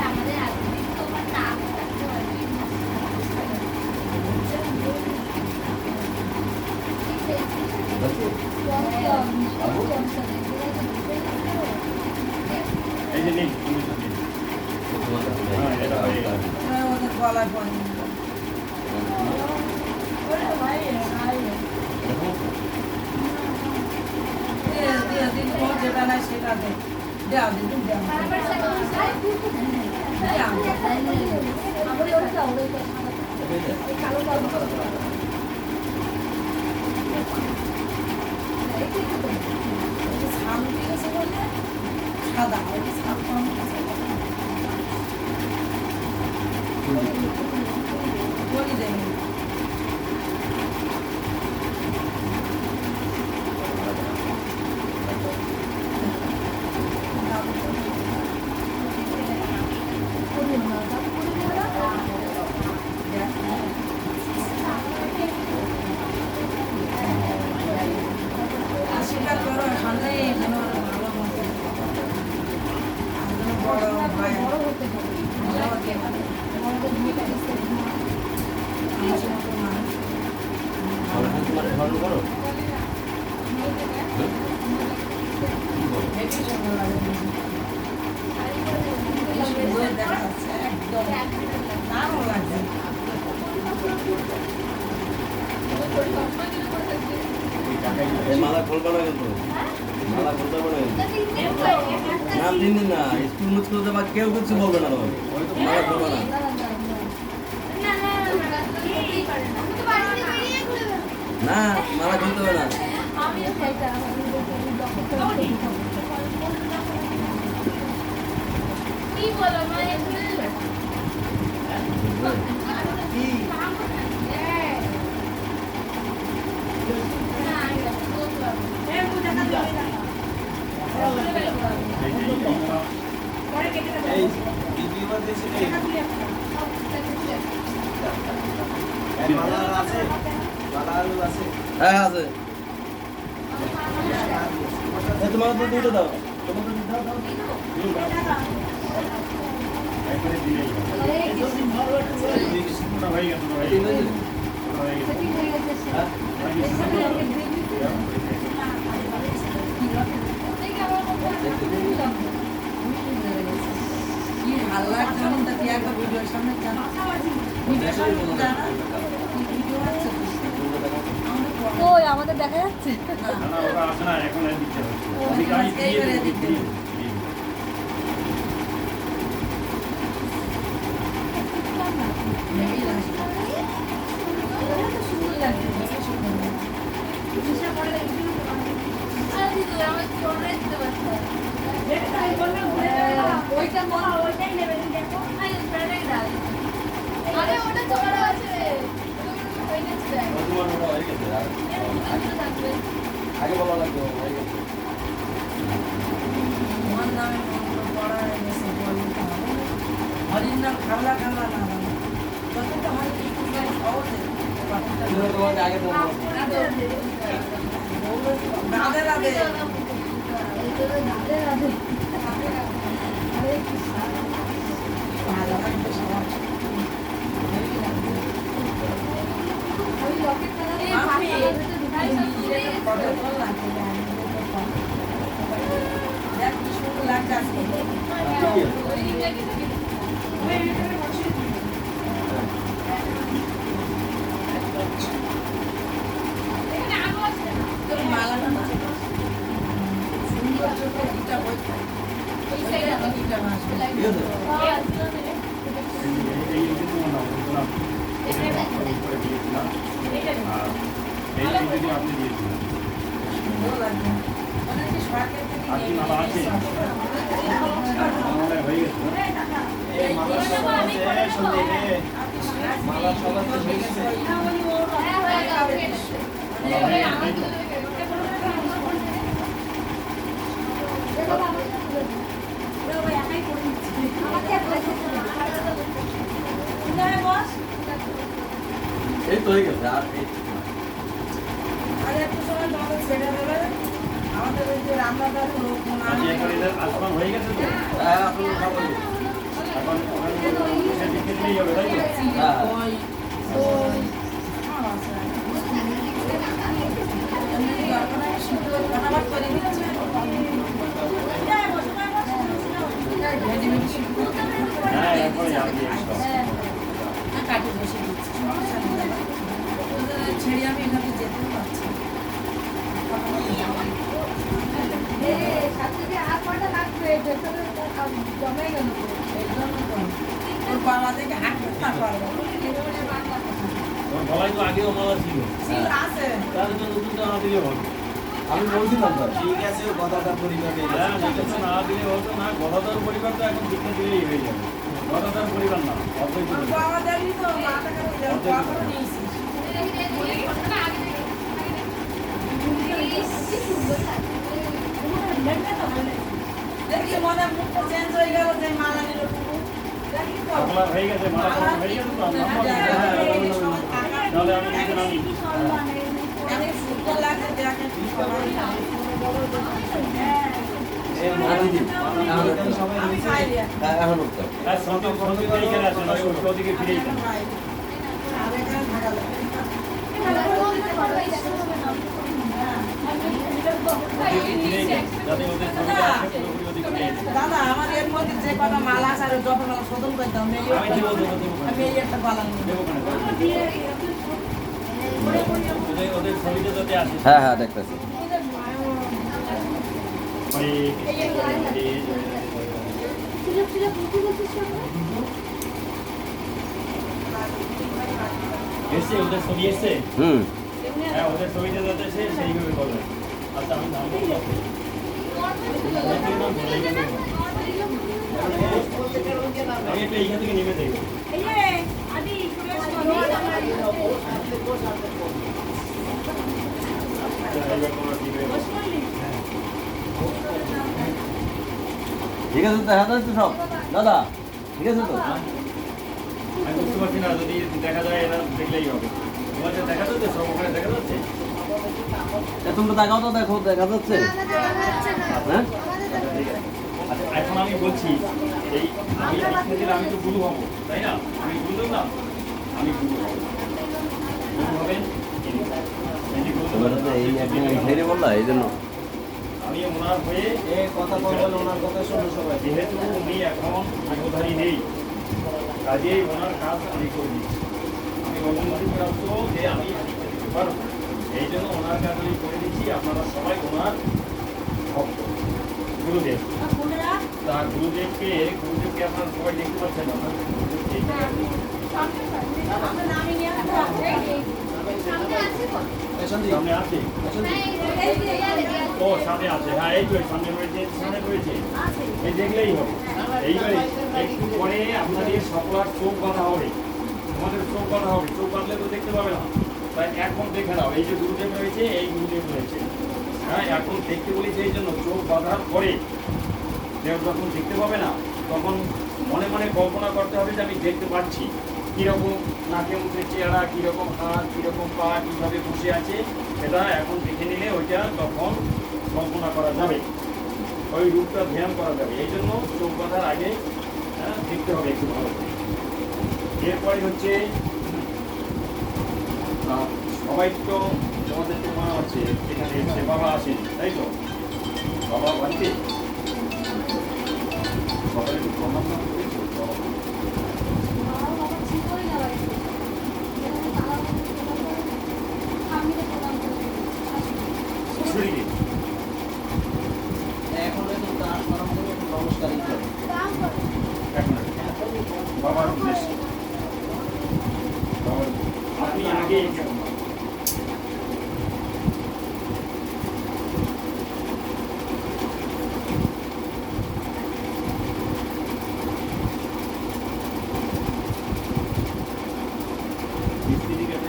আমাদের আধুনিক তোমার নাম থাকতে হয়। এই যে নিন, পুলিশটা নিন। হ্যাঁ, এটা হয়ে গেল। ওদের গলায় পড়ে ভাই দিয়ে দিন যেটা নাই সেটা দেয় দেও দিদি দেও বারবার সাইড আমার ওটা এই কালো কালো সামনে গেছে বলে সাদা ওই সাদা বলি দেবে সেটা করো সামনে যেন ভালো মতো বড় হয় বড় হতে হবে বড় হতে হবে বড়দের ভূমিকা দিচ্ছে মানুষের মতো মানুষ তোমার ধরন করো হেবি সুন্দর লাগে সুন্দর দেখা যাচ্ছে একদম দারুণ লাগছে এই মালা খুলবে না কিন্তু মালা খুলতে হবে না কিন্তু। না 3 দিন না স্কুল মুস্কুল যাবা কেউ কিছু বলবে না তোমাকে মালা খুলবে না না মালা খুলতে হবে না আমিও সেটা কি বলো মানে এই দ্বিতীয়বার দিয়েছি এই মালা আছে মালা আলু আছে হ্যাঁ আছে এই তোমার তো দুটো দাও তোমার তো দাও দাও একবারে দিলেই হবে। ওটা হয়ে গেছে, ওটা হয়ে তিন গেছে। হয়েছে? ওটা হয়ে গেছে। হ্যাঁ কি ভালো লাগছে আমি তো কি একটা ভিডিওর সামনে জানা ভিডিওর সামনে জানা ভিডিও আছে ওই আমাদের দেখা যাচ্ছে না, না, ওটা আসে না, এখন আর দিতে হবে। ও, আমি গাড়ি আজকেই দিয়ে করে দেবো, দিতে দিয়ে হবে। দেবো, দিয়ে দেবো। হেভি লাগছে সুন্দর লাগছে হেভি সুন্দর লাগছে। ওইটা মনে ওইটাই নেবেন দেখো আরে ওটা তোমার আছে হয়ে গেছে তোমার ওটা হয়ে গেছে আর আগে বলা লাগবে হয়ে গেছে তোমার নামে মন্ত্র পড়া হয়ে গেছে বলতে হবে হরির নাম খাল্লা খাল্লা না বলে যতটা হয় একটু সহজে তুমি তোমাকে আগে বলবো রাধে রাধে রাধে রাধে ভালো লাগবে সবার হেভি লাগবে ওই লকেট আমি কালার কত ভালো লাগছে দেখ কি সুন্দর লাগছে আজকে তোর মালাটা না সুন্দর ছোট দুটা বই ওইটা দুটা আসবে ঠিক আছে এই যদি তোমার নাম বলছিলাম, করে দিয়েছিলাম। আর এই যদি আপনি দিয়েছিলেন। সুন্দর লাগবে মানে কি সরকার থেকে আর কি মালা আছে? আমার হয়ে গেছে। এই মালা সব আছে সন্দীপ মালা সব আছে হয়ে গেছে এই তো হয়ে গেছে আর এই আর একটু সময় তোমাদের ছেড়ে দেবে আমাদের ওই যে রান্নাদার লোক আজকে একবার এদের আসমান হয়ে গেছে তো? হ্যাঁ আপনি খাবো এখন ওখানে সে লিখে দিলেই হবে, তাই তো? হ্যাঁ ওই ওই ফটাফট করে দিচ্ছে হ্যাঁ, এরপরে আমি দিয়ে দিলাম। কাটে বসে দিচ্ছি সমস্যা নেই ওদের ছেড়ে আমি এখানে যেতেও পারছি সাথে আর কটা লাগবে জমে গেল ওর বাবা থেকে হাঁটতে পারবে ওর গলায় তো আগেও মালা ছিল ছিল আছে তার জন্য নতুন জামা দিলে হতো আমি বলছিলাম তো ঠিক আছে ও কথাটা পরিবারে হ্যাঁ নতুন না দিলে হতো না গদাদার পরিবার তো এখন দিকে দিলেই হয়ে যাবে গদাদার পরিবার না অদ্বৈত ওর পরিবার। বাবা জানি তো মা টাকা দিলে বাবা করে নিয়েছি দেখি মনে মুখটা চেঞ্জ হয়ে গেল যে মালা নিল টুকু দেখি তো আপনার হয়ে গেছে মালা পরানো হয়ে গেছে তো আমার তাহলে আমি নিচে নামি অনেক সুন্দর লাগছে দেখেন এই মা দিদি সবাই আমি নিচে খাই দিয়া এখন উঠতে আর সন্দেহ সন্দেহ এইখানে আছে না ওদিকে ফিরেই যান আর এখানে থাকা লাগে ফিরেই যান যাতে ওদের ছবিটা আছে পুরোপুরি ওদিকে ফিরে যায়। দাদা আমার এর মধ্যে যে কটা মালা আছে আর যখন শোধন করতে হবে আমি দেবো দেবো দেবো আমি এই একটা বালা নিব দেবো কেন ওদের ছবিটা যাতে আসে হ্যাঁ হ্যাঁ দেখতেছি এসে ওদের ছবি এসছে হুম হ্যাঁ ওদের ছবিটা যাতে এসে সেইভাবে করবে আচ্ছা আমি নাম বলবো আমি একটু এইখান থেকে নেমে দেখবো ঠিক আছে তো দেখা যাচ্ছে সব দাদা ঠিক আছে তো আমি বুঝতে পারছি না যদি দেখা যায় এরা দেখলেই হবে তোমাদের দেখা যাচ্ছে সব ওখানে দেখা যাচ্ছে তোমরা দেখাও তো দেখো দেখা যাচ্ছে হ্যাঁ আচ্ছা এখন আমি বলছি এই আমি লিখতে দিলে আমি তো গুরু হবো তাই না আমি গুরু দেব না আমি গুরু হবো গুরু হবেন এই যে গুরু তোমরা তো এই একদম ঘেরে বললা এই জন্য আমি ওনার হয়ে এই কথা বলবেন ওনার কথা শুনে সবাই যেহেতু উনি এখন আগ্রধারী নেই কাজেই ওনার কাজ আমি করে দিচ্ছি আমি অনুমতি প্রাপ্ত যে আমি লিখতে দিতে পারবো এই জন্য ওনার কাজ আমি করে দিচ্ছি আপনারা সবাই ওনার ভক্ত গুরুদেব তা গুরুদেবকে আপনারা সবাই দেখতে পাচ্ছেন আপনার গুরুদেবকে সামনে আছে ও সামনে আছে হ্যাঁ এই তো সামনে রয়েছে এই দেখলেই হবে এইবারে একটু পরে আপনাদের সকলার চোখ বাঁধা হবে আমাদের চোখ বাঁধা হবে চোখ বাঁধলে তো দেখতে পাবে না তাই এখন দেখে নাও এই যে গুরুদেব রয়েছে এই গুরুদেব রয়েছে হ্যাঁ এখন দেখতে বলেছে এই জন্য চোখ বাঁধার পরে কেউ যখন দেখতে পাবে না তখন মনে মনে কল্পনা করতে হবে যে আমি দেখতে পাচ্ছি কীরকম নাকে মুখে চেহারা কীরকম হাত কীরকম পা কীভাবে বসে আছে সেটা এখন দেখে নিলে ওইটা তখন কল্পনা করা যাবে ওই রূপটা ধ্যান করা যাবে এই জন্য চোখ বাঁধার আগে দেখতে হবে একটু ভালো করে এরপরে হচ্ছে সবাই তো তোমাদের তো মনে হচ্ছে এখানে এসে বাবা আসেন তাই তো বাবা বাড়িতে সবাই একটু প্রণাম করেছো শরীরে এখন তো তার পরম নমস্কারই করে এখন বাবার উদ্দেশ্যে বাবার আপনি আগে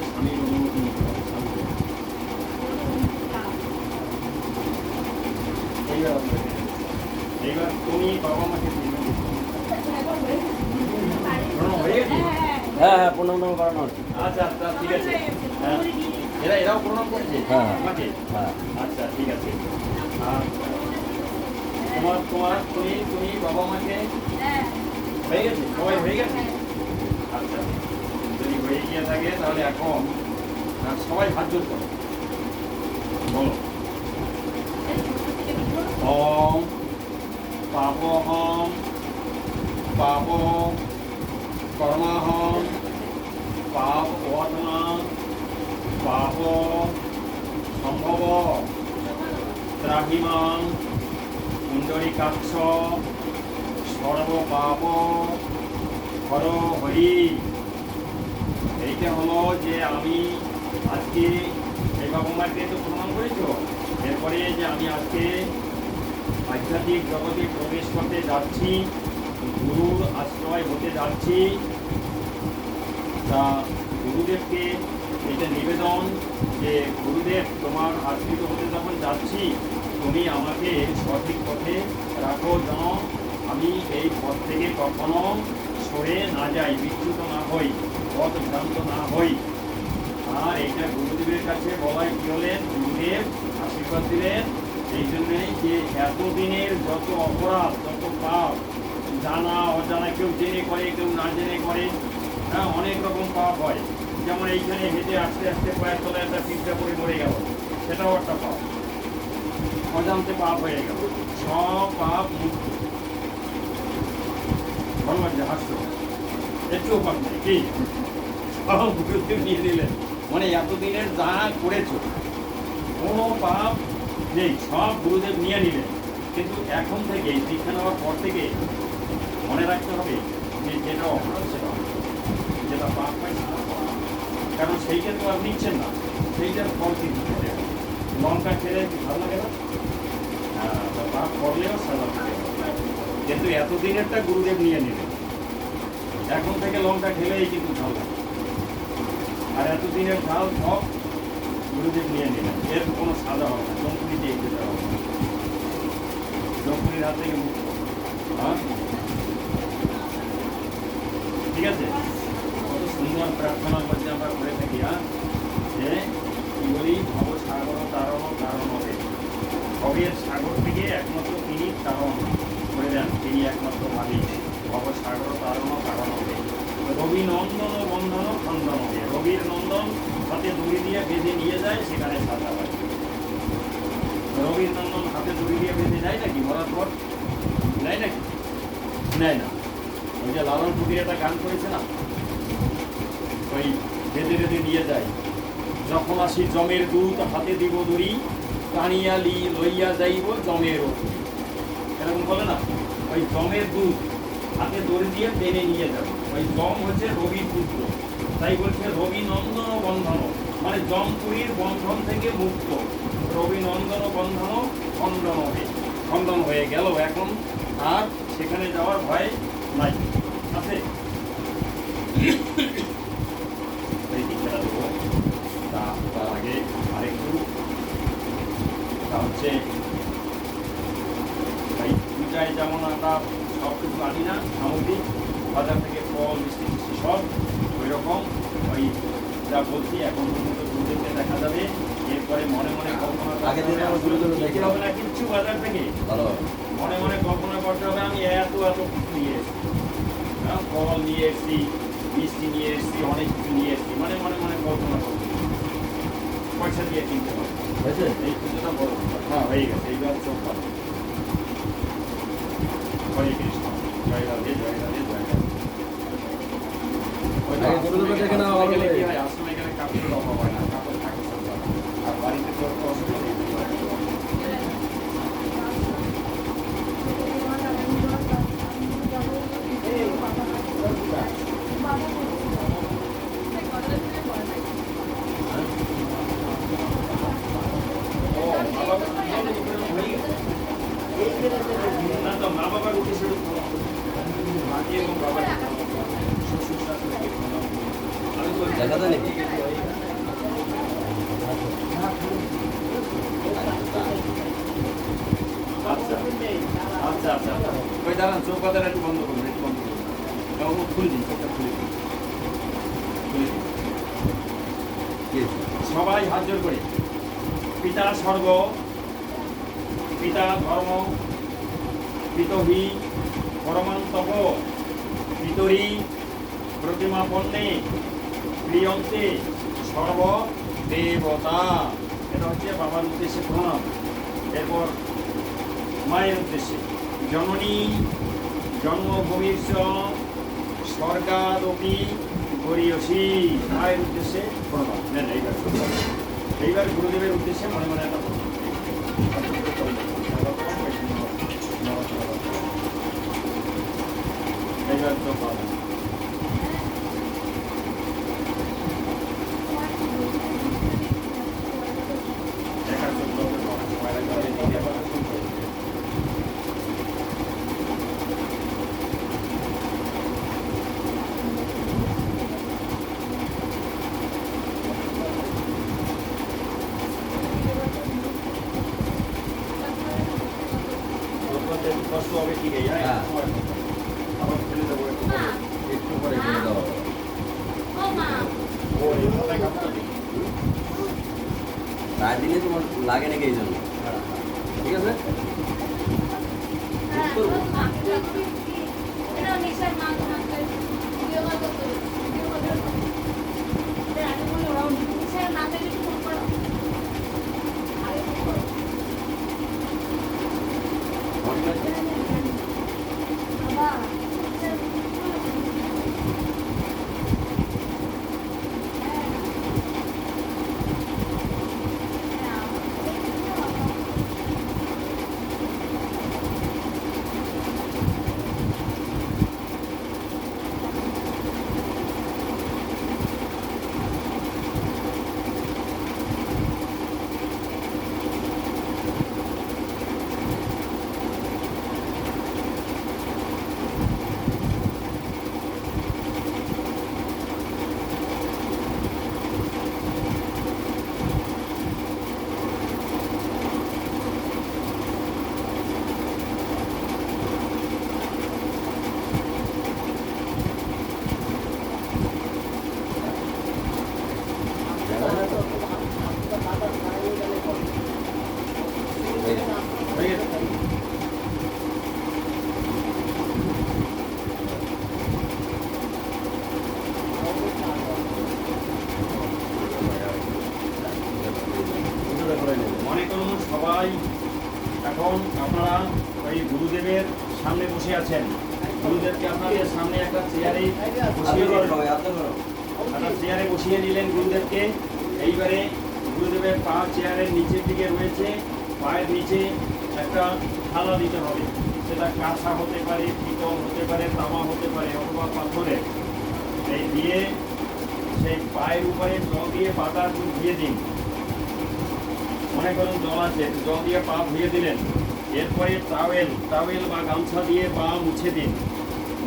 স্বামীর অনুমতি নিতে হবে এইবার তুমি বাবা মাকে হয়ে গেছে হ্যাঁ হ্যাঁ প্রণাম করানো হচ্ছে আচ্ছা আচ্ছা ঠিক আছে হ্যাঁ এরাও প্রণাম করেছে হ্যাঁ। আমাকে হ্যাঁ আচ্ছা ঠিক আছে আর তুমি বাবা মাকে হয়ে গেছে সবাই হয়ে গেছে আচ্ছা যদি হয়ে গিয়ে থাকে তাহলে এখন সবাই হাত জোর করো বলো ওম পাপহম পাপ কর্মাহম পাপ ওয়াদনা পাপ সম্ভব ত্রাহিমাং পুণ্ডরীকাক্ষ সর্বপাপ হর হরি। এইটা হলো যে আমি আজকে এই বাবা মাকে তো প্রমাণ করেছো, এরপরে যে আমি আজকে আধ্যাত্মিক জগতে প্রবেশ করতে যাচ্ছি, গুরুর আশ্রয় হতে যাচ্ছি। তা গুরুদেবকে এটা নিবেদন যে গুরুদেব তোমার আশ্রিত হতে যখন যাচ্ছি, তুমি আমাকে সঠিক পথে রাখো, যেন আমি এই পথ থেকে কখনো সরে না যাই, বিচ্যুত না হই, পথ ভ্রান্ত না হই। আর এইটা গুরুদেবের কাছে বলাই কি হলেন, গুরুদেব আশীর্বাদ দিলেন এই জন্যই যে এতদিনের যত অপরাধ, যত পাপ, জানা অজানা, কেউ জেনে করে, কেউ না জেনে করে, হ্যাঁ অনেক রকম পাপ হয়। যেমন এইখানে হেঁটে আস্তে আস্তে পায়ের তলায় একটা পিঁপড়া পড়ে মরে গেল, সেটাও একটা পাপ, অজান্তে পাপ হয়ে গেল। সব পাপ মুক্ত। ভগবান যে হাস্য, একটুও পাপ নেই কি, সব গুরুদেব নিয়ে নিলেন। মানে এতদিনের যা করেছো কোনো পাপ নেই, সব গুরুদেব নিয়ে নিলেন। কিন্তু এখন থেকে দীক্ষা নেওয়ার পর থেকে মনে রাখতে হবে যে যেটা অপরাধ সেটা অপরাধ, যেটা পাপ হয় সেটা পাপ। কারণ সেইটা তো আর নিচ্ছেন না, সেইটার ফল কিন্তু খেতে হবে। লঙ্কা খেলে ভালো লাগে না, পাপ করলেও সাজা থাকে। কিন্তু এতদিনেরটা গুরুদেব নিয়ে নিলেন, এখন থেকে লঙ্কা খেলেই কিন্তু ঝাল লাগে। আর এতদিনের ঝাল সব গুরুদেব নিয়ে নিলেন, এর কোনো সাজা হবে না, জঙ্কুরি দিয়ে খেতে হবে না, জঙ্কুরির হাত থেকে মুক্ত। হ্যাঁ ঠিক আছে, কত সুন্দর প্রার্থনার মধ্যে আমরা করে থাকি। হ্যাঁ যে কি বলি, ভব সাগর তারণ কারণ হবে, ভবের সাগর থেকে একমাত্র তিনি তারণ করে দেন, তিনি একমাত্র মালিক। ভব সাগর তারণ কারণ হবে, রবি নন্দন বন্ধন খণ্ডন হবে। রবির নন্দন হাতে দড়ি দিয়ে বেঁধে নিয়ে যায়, সেখানে সাজা হয়। রবির নন্দন হাতে দড়ি দিয়ে বেঁধে নেয় নাকি মরার পর? নেয় নাকি? নেয় না। ওই যে লালন ফকির একটা গান করেছে না, ওই বেঁধে বেঁধে নিয়ে যায়। যখন আসি জমের দুধ হাতে দিব দড়ি, টানিয়া লইয়া যাইব জমের ওপর। এরকম বলে না, ওই জমের দুধ হাতে দড়ি দিয়ে টেনে নিয়ে যাবে। ওই জম হচ্ছে রবির পুত্র, তাই বলছে রবি নন্দন বন্ধন, মানে জমপুরীর বন্ধন থেকে মুক্ত। রবি নন্দন বন্ধন খণ্ডন হয়ে গেল, এখন আর সেখানে যাওয়ার ভয় নাই, আছে। এই দীক্ষাটা দেবো, তার আগে আরেকটু হচ্ছে এই পূজায় যেমন আমরা সব কিছু আনি না সামগ্রী, বাজার থেকে ফল মিষ্টি মিষ্টি সব, ওই রকম ওই যা বলছি এখন পর্যন্ত গুরুদেবকে দেখা যাবে। এরপরে মনে মনে কল্পনা করতে হবে না কিচ্ছু বাজার থেকে, মনে মনে কল্পনা করতে হবে আমি এত এত কিছু নিয়ে এসেছি, ফল নিয়ে এসেছি, মিষ্টি নিয়ে এসেছি, অনেক কিছু নিয়ে এসেছি, মানে মনে মনে কল্পনা করতে হবে, পয়সা দিয়ে কিনতে হবে। এই পুজোটা বড়, হ্যাঁ হয়ে গেছে, এইবার চোখ পাবে। হরে কৃষ্ণ, জয় রাধে জয় রাধে জয় রাধে। আশ্রমে গেলে কাপড়ের অভাব হয় না, কাপড় থাকে সব, আর বাড়িতে করতে অসুবিধা নেই। না তো মা বাবার উদ্দেশ্যে মাকে এবং বাবার শ্বশুর শাশুড়িকে আমি তো দেখা যায় নাকি? আচ্ছা আচ্ছা আচ্ছা, ওই দাঁড়ান, চোখ বাজার একটু বন্ধ করুন, একটু বন্ধ করুন, খুলে দিন, চোখটা খুলে দিন, খুলে দিন। সবাই হাত জোর করে, পিতা স্বর্গ, পিতা ধর্ম, পিতহি পরমান্তব, পিতরি প্রতিমা পণ্যে প্রিয়ন্তে সর্ব দেবতা। এটা হচ্ছে বাবার উদ্দেশ্যে প্রণাম। এরপর মায়ের উদ্দেশ্যে, জননী জন্মভূমির স্বর্গাদপি গরিয়সী, মায়ের উদ্দেশ্যে প্রণাম। নেন এইবার গুরুদেবের উদ্দেশ্যে মনে মনে একটা প্রণাম। একদম পাবেন। দেখার জন্য অনেক সময় লাগে, অনেক দিকে আবার আসুন তো। আপনাদের কষ্ট হবে কি এই হ্যাঁ। আবার ফেলে দেবো একটু পরে। একটু পরে ফেলে দেওয়া হবে। ও এই মাথায় কাপড় দিই। রাত দিলে তোমার লাগে নাকি এই জন্য, হ্যাঁ ঠিক আছে? হয়ে গেছে। মনে করুন সবাই এখন আপনারা ওই গুরুদেবের সামনে বসে আছেন। গুরুদেবকে আপনাদের সামনে একটা চেয়ারে বসিয়ে দিলেন, একটা চেয়ারে বসিয়ে নিলেন গুরুদেবকে। এইবারে গুরুদেবের পা চেয়ারের নিচের দিকে রয়েছে, পায়ের নিচে একটা থালা দিতে হবে। সেটা কাঁচা হতে পারে, পিতল হতে পারে, তামা হতে পারে, অথবা পাথরের। এই দিয়ে সেই পায়ের উপরে জল দিয়ে পাতা ধুয়ে দিন। মনে করুন জল আছে, জল দিয়ে পা ধুয়ে দিলেন। এরপরে টাওয়েল বা গামছা দিয়ে পা মুছে দিন।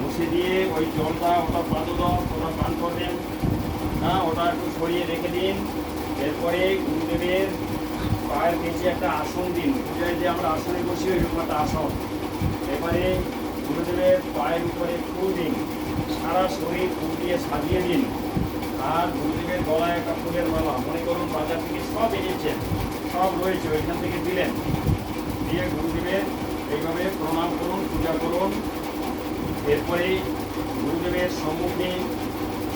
মুছে দিয়ে ওই জলটা ওটা পাদুদক ওটা পান করবেন, হ্যাঁ, ওটা একটু সরিয়ে রেখে দিন। এরপরে গুরুদেবের পায়ের নিচে একটা আসন দিন। পূজায় যে আমরা আসনে বসি ওইরকম একটা আসন। এবারে গুরুদেবের পায়ের উপরে ফুল দিন, সারা শরীর ফুল দিয়ে সাজিয়ে দিন। আর গুরুদেবের গলায় একটা ফুলের মালা, মনে করুন বাজার থেকে সব এনেছেন, সব রয়েছে, ওইখান থেকে দিলেন। দিয়ে গুরুদেবের এইভাবে প্রণাম করুন, পূজা করুন। এরপরে গুরুদেবের সম্মুখে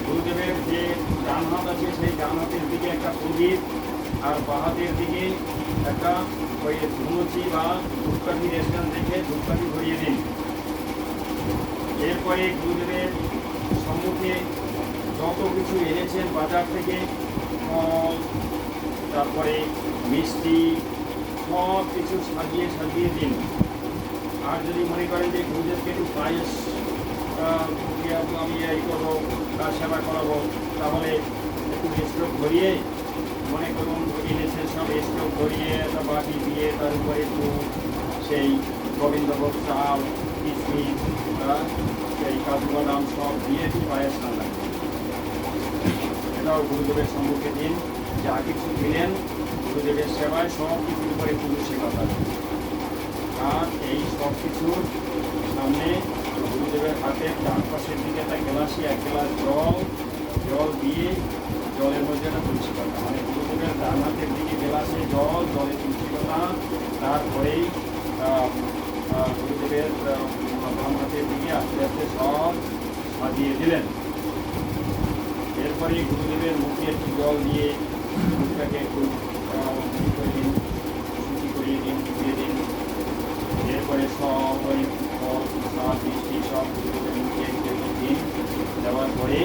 গুরুদেবের যে ডান হাত আছে সেই ডান হাতের দিকে একটা প্রদীপ, আর বাঁ হাতের দিকে একটা ওই ধুনুচি বা ধূপকাঠির স্থান দেখে ধূপকাঠি ধরিয়ে দিন। এরপরে গুরুদেবের সম্মুখে যত কিছু এনেছেন বাজার থেকে, ফল, তারপরে মিষ্টি, সব কিছু সাজিয়ে দিন। আর যদি মনে করেন যে গুরুদেবকে একটু পায়েস আমি এই করবো, তার সেবা করাবো, তাহলে একটু স্টোভ ধরিয়ে, মনে করুন এনেছেন সব স্টোভ ধরিয়ে একটা বাটি দিয়ে তার উপরে একটু সেই গোবিন্দভোগ চাল, কিশমিশ, সেই কাজু বাদাম সব দিয়ে একটু পায়েস রান্না করুন। এটাও গুরুদেবের সম্মুখে দিন। যা কিছু দিলেন গুরুদেবের সেবায় সব কিছুর উপরে তুলসী পাতা দিন। আর এই সব কিছুর সামনে গুরুদেবের হাতের ডান পাশের দিকে একটা গ্লাসে 1 গ্লাস জল দিয়ে জলের মধ্যে একটা তুলসী পাতা, মানে গুরুদেবের ডান হাতের দিকে গ্লাসে জল, জলে তুলসী পাতা। তারপরেই গুরুদেবের বাম হাতের দিকে আস্তে আস্তে সব সাজিয়ে দিলেন। এরপরে গুরুদেবের মুখে একটু জল দিয়ে মুখটাকে একটু শুচি করিয়ে দিন, ধুয়ে দিন। এরপরে সব ওই ফল, প্রসাদ, মিষ্টি সব গুরুদেবের মুখে একটু দিন। দেওয়ার পরে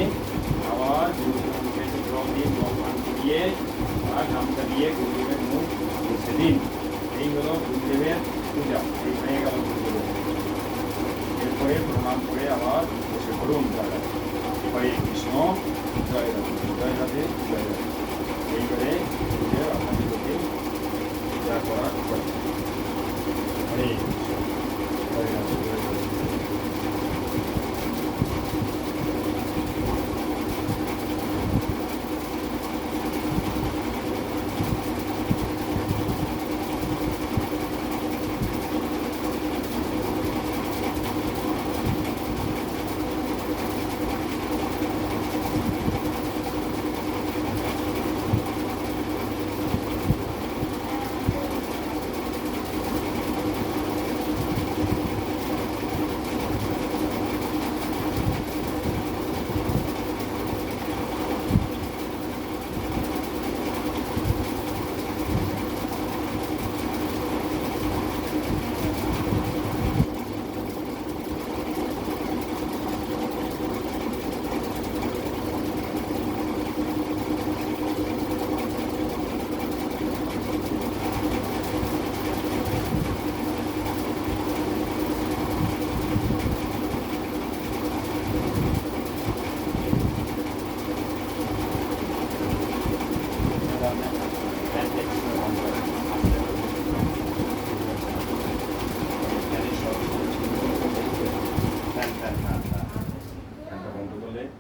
আবার গুরুদেবের মুখে একটু জল দিয়ে জল পান করিয়ে আর গামছা দিয়ে গুরুদেবের মুখ মুছে দিন। এই হলো গুরুদেবের পূজা। এই হয়ে গেল গুরুদেবের। করে প্রণাম করে আবার বসে পড়ুন জায়গায়। হরে কৃষ্ণ, জয় রাধে, জয় রাধে, জয় রাধে। এইবারে আপনাদেরকে যা করার করে। হরে কৃষ্ণ, জয় রাধে, জয় রাধে।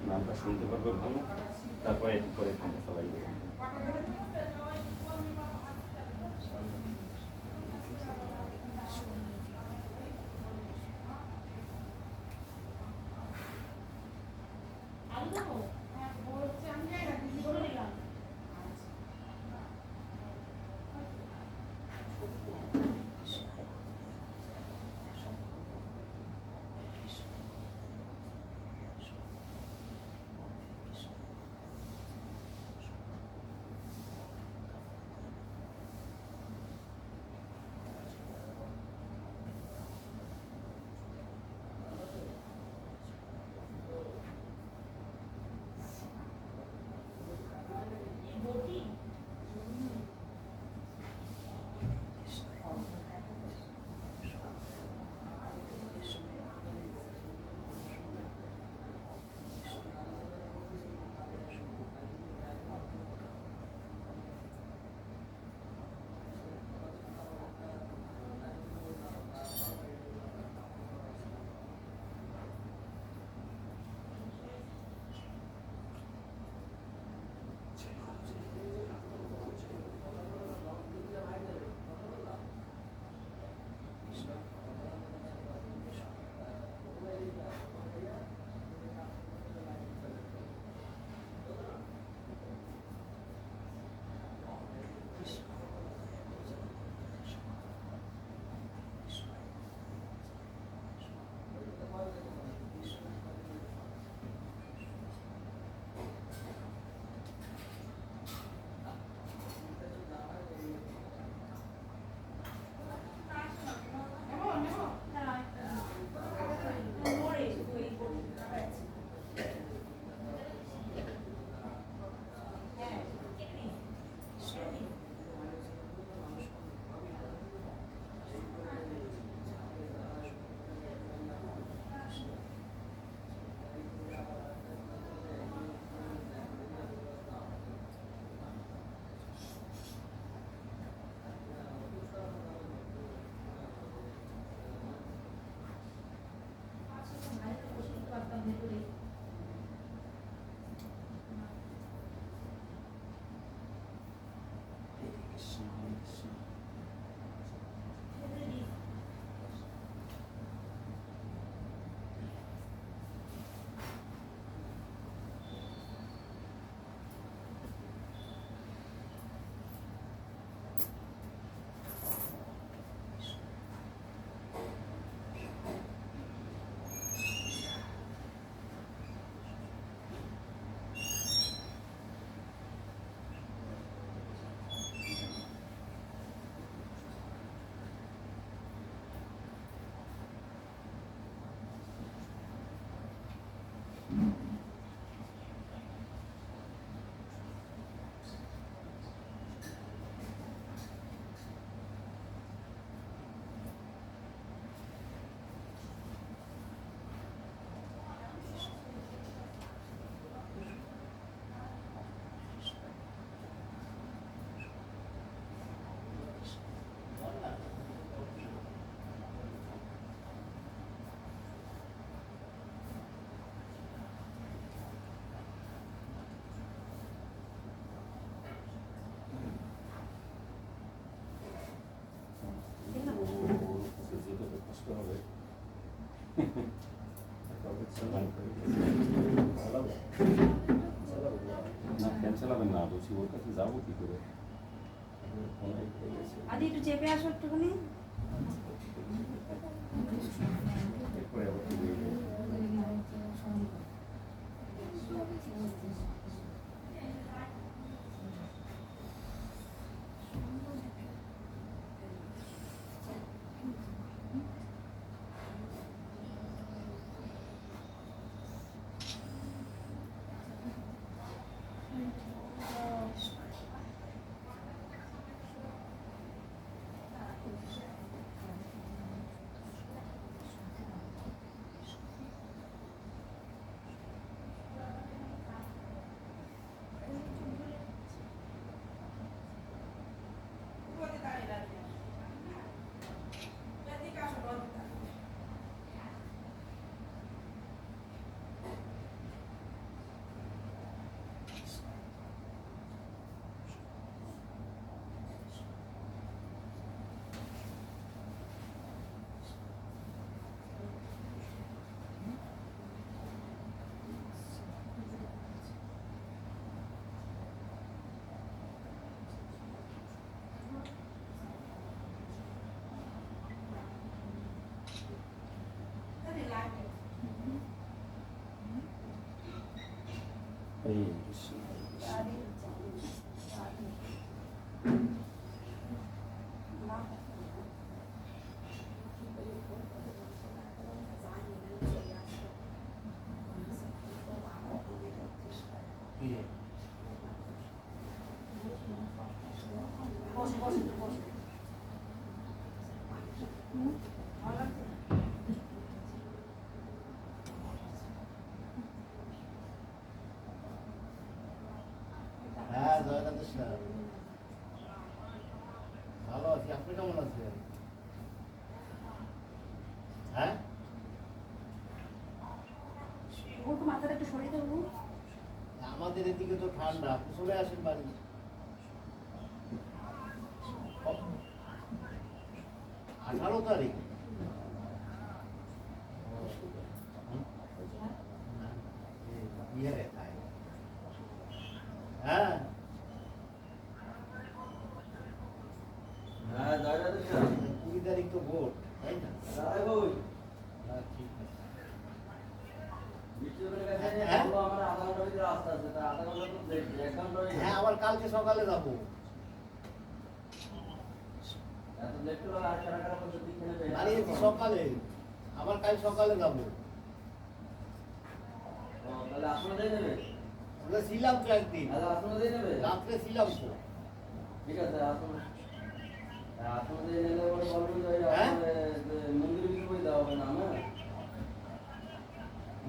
নামটা শুনতে পারবে ভালো, তারপরে একটু করে ফোনটা চালাই দেবেন। না ফ্যান চালাবেন না বলছি ওর কাছে যাবো কি করে আদি একটু চেপে আসো একটুখানি। এরপরে আবার কি বলবো? এই বসো বসো বসো। হ্যাঁ জয়নাথ স্যার ভালো আছি, আপনি কেমন আছেন? হ্যাঁ ওর মাথাটা একটু সরিয়ে দেবো। আমাদের এদিকে তো ঠান্ডা, আপনি চলে আসেন বাড়ি। 18 তারিখ হ্যাঁ হ্যাঁ দাদা 20 তারিখ তো ভোট, তাই না? ওই হ্যাঁ, ঠিক আছে। আমার আধা ঘন্টার ভিতরে রাস্তা আছে, তা আধা ঘন্টা তো দেখি 1 ঘন্টা হ্যাঁ আবার কালকে সকালে যাবো। এত লেট করে আর সারা কারা পর্যন্ত দিকে নেবে দাঁড়িয়েছি সকালে, আবার কাল সকালে যাবো। তাহলে আপনাদের নেবে আমরা ছিলাম তো একদিন, তাহলে আপনাদের নেবে রাত্রে ছিলাম তো। ঠিক আছে আপনাদের নিলে পরে বলবেন যে হ্যাঁ? মন্দিরের ভিতরে বই দেওয়া হবে না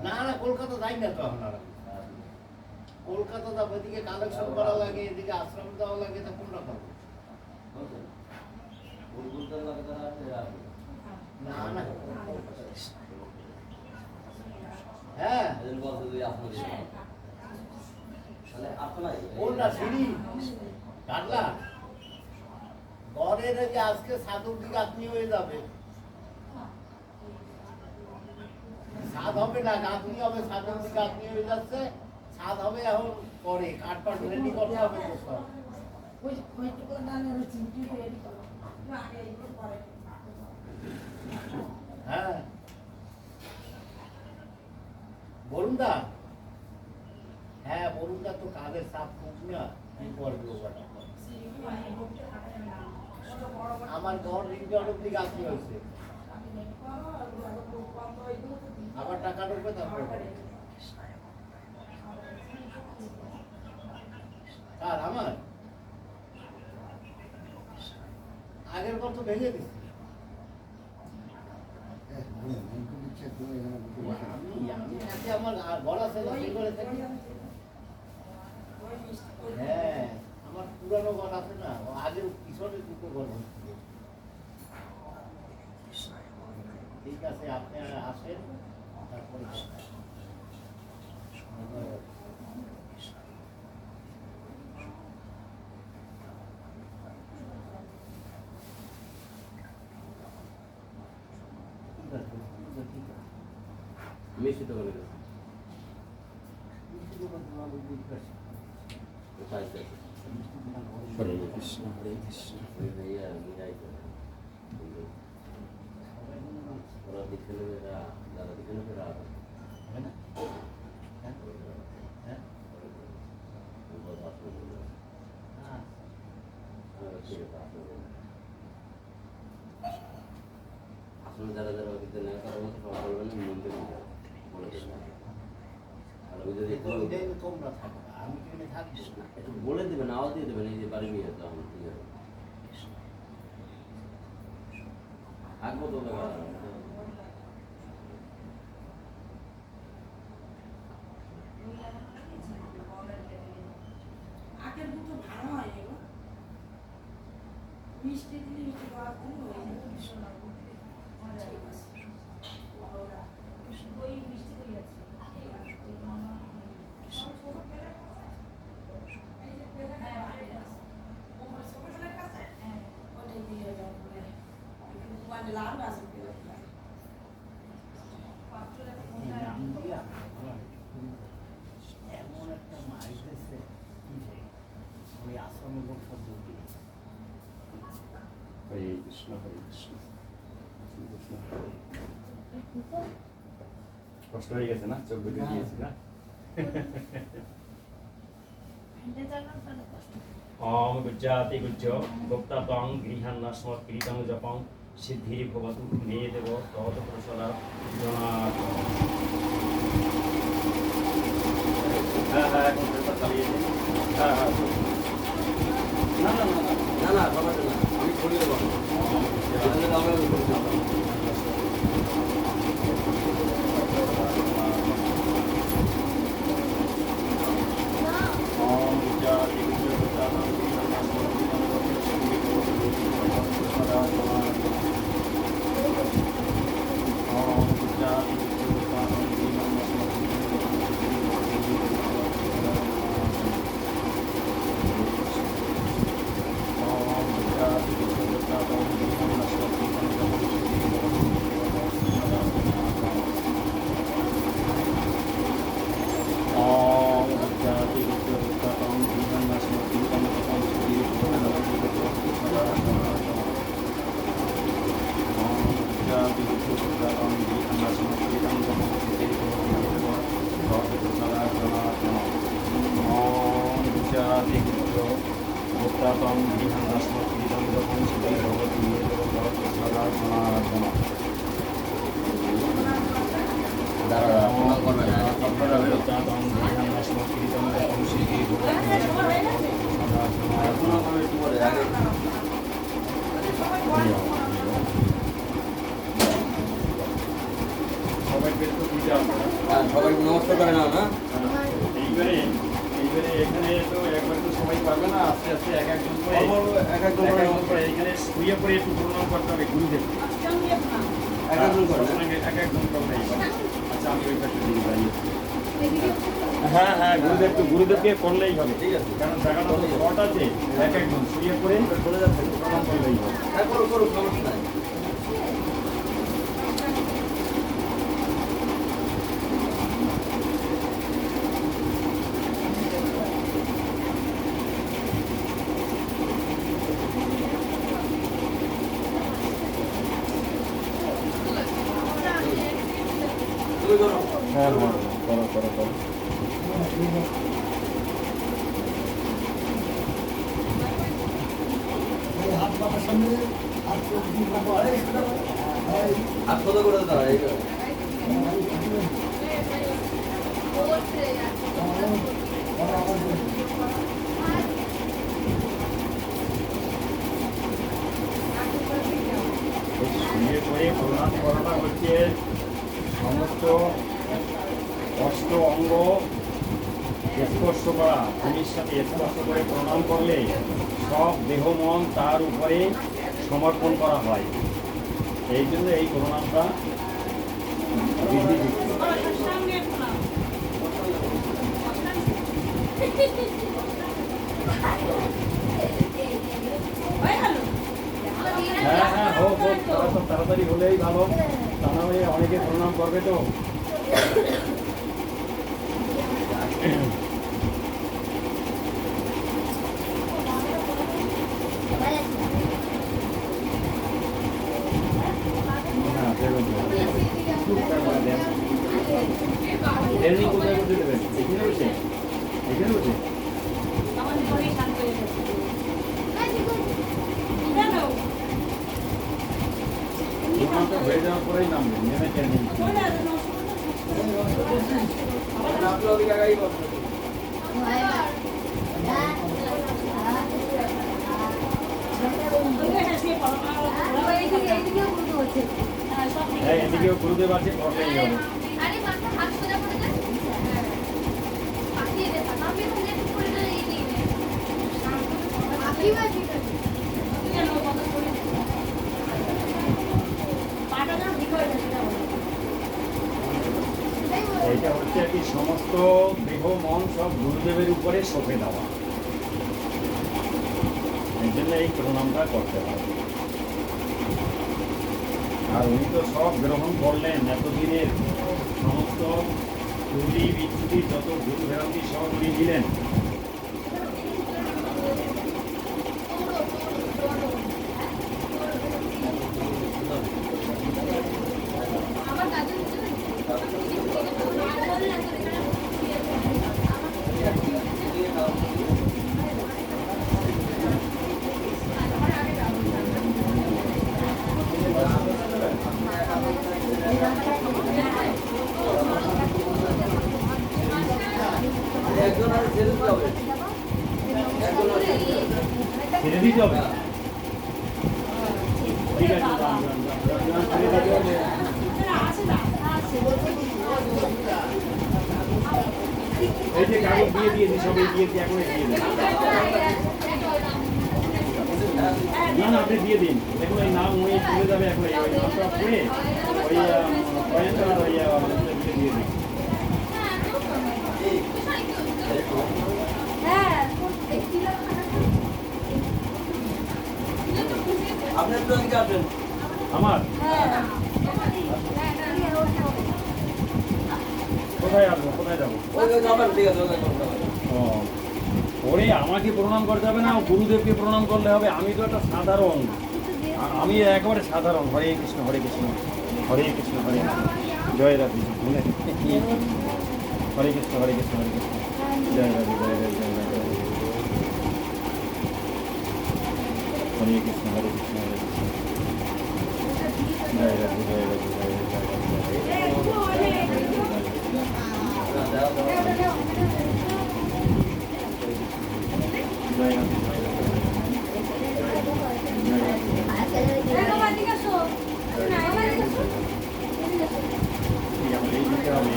না না না কলকাতা যাই না তো আপনারা, কলকাতা যাবো, এদিকে কালেকশন করা লাগে, এদিকে আশ্রম দেওয়া লাগে, তা কোনটা পাবো? বুলবুলটার লাগে তারা আছে আর না না হ্যাঁ এদের বলতে যদি আপনাদের তাহলে আপনারাই কোনটা সিঁড়ি কাটলা ঘরে রেখে আজকে সাধুর দিকে আপনি হয়ে যাবে, সাদ হবে না, গাঁথনি হবে, সাধুর দিকে আপনি হয়ে যাচ্ছে, সাদ হবে এখন পরে কাঠপাট রেডি করতে হবে তো সব। হ্যাঁ বলুন দা, হ্যাঁ বলুন দা তো কাদের চাপ খুব না, কি করবে ওটা? আমার ঘর রিংটন অব্দি গাছি হয়েছে, আবার টাকা ঢুকবে তারপর কার আমার আগের ঘর তো ভেঙে দিচ্ছি। আমার ঘর আছে না, সেই ঘরে থাকি। হ্যাঁ আমার পুরানো ঘর আছে না, আগের পিছনে দুটো ঘর হচ্ছে। ঠিক আছে আপনি আসেন তারপরে মিষ্টি তো বলে কোথায় থেকে? হরে কৃষ্ণ হরে কৃষ্ণ। ওই ভাইয়া মিরাই করে। ওরা দিকে নেবে যারা দিকে নেবে হবে না? হ্যাঁ? হ্যাঁ? হ্যাঁ। আসলে যারা যারা দিতে নেয় তারা মতো সব বলবেন না মন্দির বলে দেবেন আর ওই যদি একটু এটাই তো তোমরা থাকো, আমি কি এখানে থাকবো? একটু বলে দেবেন আওয়াজ দিয়ে দেবেন এই যে বাড়ি নিয়ে তখন ঠিক আছে থাকবো তো আখের দুটো ভালো হয় এগুলো মিষ্টি দিলে মিষ্টি খাওয়া কম হয়ে যায় ঠিক আছে ওই মিষ্টি দই আছে ওটাই দিয়ে যাবে মানে লাল আছে এই নাম দিয়া এমন একটা মাইতেছে কি যে ওই আশ্রমের লোক সব ঢুকে হরে কৃষ্ণ হরে কৃষ্ণ। কষ্ট হয়ে গেছে না? চোখ বুঝে দিয়েছি না? ওম গুজ্জাতি গুজ্জ ভোক্তা তং গৃহান্নাস্মৎ কীর্তং জপং সিদ্ধির ভবতু মে দেব তত প্রসাদা জনার্দন। হ্যাঁ হ্যাঁ এখন পেপার চালিয়ে দিন। হ্যাঁ হ্যাঁ না না না না না না সবাই না আমি করিয়ে দেবো এখানে দামে আমি করে দেবো ওম গুজ্জাতি গুজ্জ ভোক্তা তং গৃহান্নাস্মৎ কীর্তং জপং সিদ্ধির ভবতু প্রসাদা জনার্দন। ওম গুজ্জাতি গুজ্জ ভোক্তা তং গৃহান্নাস্মৎ কীর্তং জপং সিদ্ধির ভবতু প্রসাদা জনার্দন। ওম গুজ্জাতি গুজ্জ ভোক্তা তং গৃহান্নাস্মৎ কীর্তং জপং সিদ্ধির ভবতু প্রসাদা জনার্দন। ওম গুজ্জাতি গুজ্জ ভোক্তা তং গৃহান্নাস্মৎ কীর্তং জপং সিদ্ধির ভবতু প্রসাদা জনার্দন। ওম গুজ্জাতি গুজ্জ ভোক্তা তং গৃহান্নাস্মৎ কীর্তং জপং সিদ্ধির ভবতু প্রসাদা জনার্দন। ওম গুজ্জাতি গুজ্জ ভোক্তা তং গৃহান্নাস্মৎ কীর্তং জপং সিদ্ধির ভবতু প্রসাদা জনার্দন। দাঁড়া প্রণাম করবে না আপনারা ভোক্তা তং গৃহান্নাস্মৎ কীর্তং জপং সিদ্ধির ভবতু প্রসাদা জনার্দন। প্রণাম করবে একটু পরে আগে সবাইকে একটু দিতে হবে না? হ্যাঁ সবাইকে নমস্কার করে নাও না এইবারে এখানে তো একবার তো সবাই পারবে না, আস্তে আস্তে এক একজন করে এক একজন করে নমস্কার এখানে শুয়ে পড়ে একটু প্রণাম করতে হবে গুরুদেব। এক একজন করে এক একজন করলেই হবে। আচ্ছা আমি ওই পাশে দিয়ে দাঁড়িয়ে। হ্যাঁ হ্যাঁ গুরুদেবকে করলেই হবে, ঠিক আছে কারণ জায়গাটা তো শর্ট আছে। এক একজন শুয়ে পড়ে চলে যাচ্ছে প্রণাম করলেই হবে। হ্যাঁ করো করো সমস্যা নাই তুমি করো হ্যাঁ হ্যাঁ করো করো করো। এই হাত পাতার সামনে হাত চোখ দিয়ে বাবা, এই শোনো, এই, হাত কত করে দাও এই করো ওরা আবার বলছে, শুয়ে পড়ে প্রণাম করাটা হচ্ছে সমস্ত অষ্ট অঙ্গ স্পর্শ করা, ভূমির সাথে স্পর্শ করে প্রণাম করলে সব দেহ মন তার উপরে সমর্পণ করা হয়। এই জন্য এই প্রণামটা বিধিযুক্ত। হ্যাঁ হ্যাঁ হোক হোক, তারা সব তাড়াতাড়ি হলেই ভালো, তা না হলে অনেকে প্রণাম করবে তো। না দেবেন না। টুকটাক করে দেন। এমনি কোথায় বসে দেবেন? এখানে বসে? এখানে বসে? আমার ঘরেই শান্ত হয়ে গেছে। কেন? দোকানটা হয়ে যাওয়ার পরেই নামবেন, নেমে ট্রেনিং। ওই না, আপনার ওদিকে আগাই বসে। ওইখানে শুয়ে পড়ো। এইদিকেও গুরু হচ্ছে। হ্যাঁ, সব ঠিক হ্যাঁ, আছে। এদিকেও গুরুদেব আছে, পড়লেই হবে। আরে মাথা হাত সোজা করে দেন। পাঠিয়ে দে, আমি তো নেট করে দেই এই দিনে। আপনি ভাই ঠিক আছে। কেন কথা বলি? পাটা না ঠিক হয়ে গেছে না বলো। এইটা হচ্ছে কি সমস্ত দেহ মন সব গুরুদেবের উপরে সঁপে দেওয়া। এই জন্য এই প্রণামটা করতে হবে। আর উনি তো সব গ্রহণ করলেন এতদিনের সমস্ত ত্রুটি বিচ্যুতি যত ভুল ভ্রান্তি সব উনি দিলেন। আমার দাদু একজন আর ছেড়ে দিতে হবে। একজন আর ছেড়ে দিতে হবে। ঠিক আছে, যান, যান, যান, যান, ছেড়ে দিতে হবে। এই যে কাগজ দিয়ে দিয়েছি, সবাই দিয়েছি, এখন দিয়ে দিন। না না, আপনি দিয়ে দিন। দেখুন এই নাম ওই চলে যাবে এখন, এই ওই নামটা পড়ে ওই পয়েন্ট আর ওই দিয়ে দিন। হ্যাঁ আপনি একটু ওদিকে আসবেন। আমার কোথায় আসবো, কোথায় যাবো? ওই যাবেন, ঠিক আছে, ওই যাবেন। ও, ওরে আমাকে প্রণাম করতে হবে না, গুরুদেবকে প্রণাম করলে হবে। আমি তো একটা সাধারণ, আমি একেবারে সাধারণ। হরে কৃষ্ণ হরে কৃষ্ণ হরে কৃষ্ণ হরে জয় রাধে। হরে কৃষ্ণ হরে কৃষ্ণ হরে কৃষ্ণ জয় রাধে জয় রাধে জয় রাধে। হরে কৃষ্ণ হরে কৃষ্ণ হরে কৃষ্ণ জয় রাধে জয় রাধে জয় রাধে জয়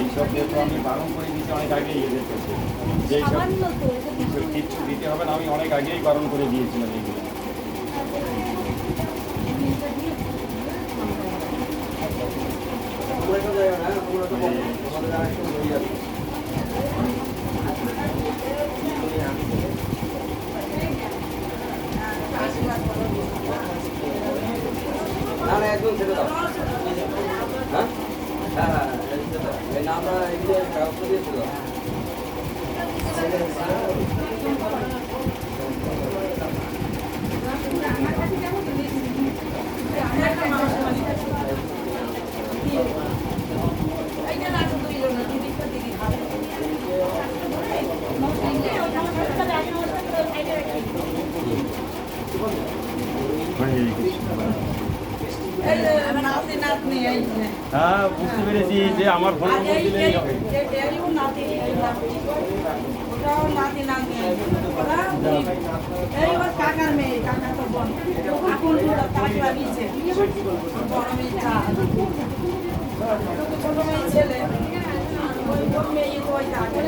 এইসব যেহেতু আমি বারণ করে দিতে অনেক আগে ইয়ে যেতে যেসব কিচ্ছু দিতে হবে না, আমি অনেক আগেই বারণ করে দিয়েছিলাম এইগুলো। তোমরা একটু যাবে না, তোমরা একটু বসো। তোমাদের আর একটু হয়ে যাবে। না না, একদম ছেড়ে দাও। হ্যাঁ হ্যাঁ হ্যাঁ, এই নামটা এগুলো কাগজ দিয়ে ছেড়ে দাও। হ্যাঁ, বুঝতে পেরেছি যে আমার ফোন নম্বর দিলেই হবে। কাকার মেয়ে, কাকা তো বোন এখন কাকরা দিচ্ছে বড় মেয়েটা ছোট মেয়ে ছেলে ওই বড় মেয়ে তো ওই কাকা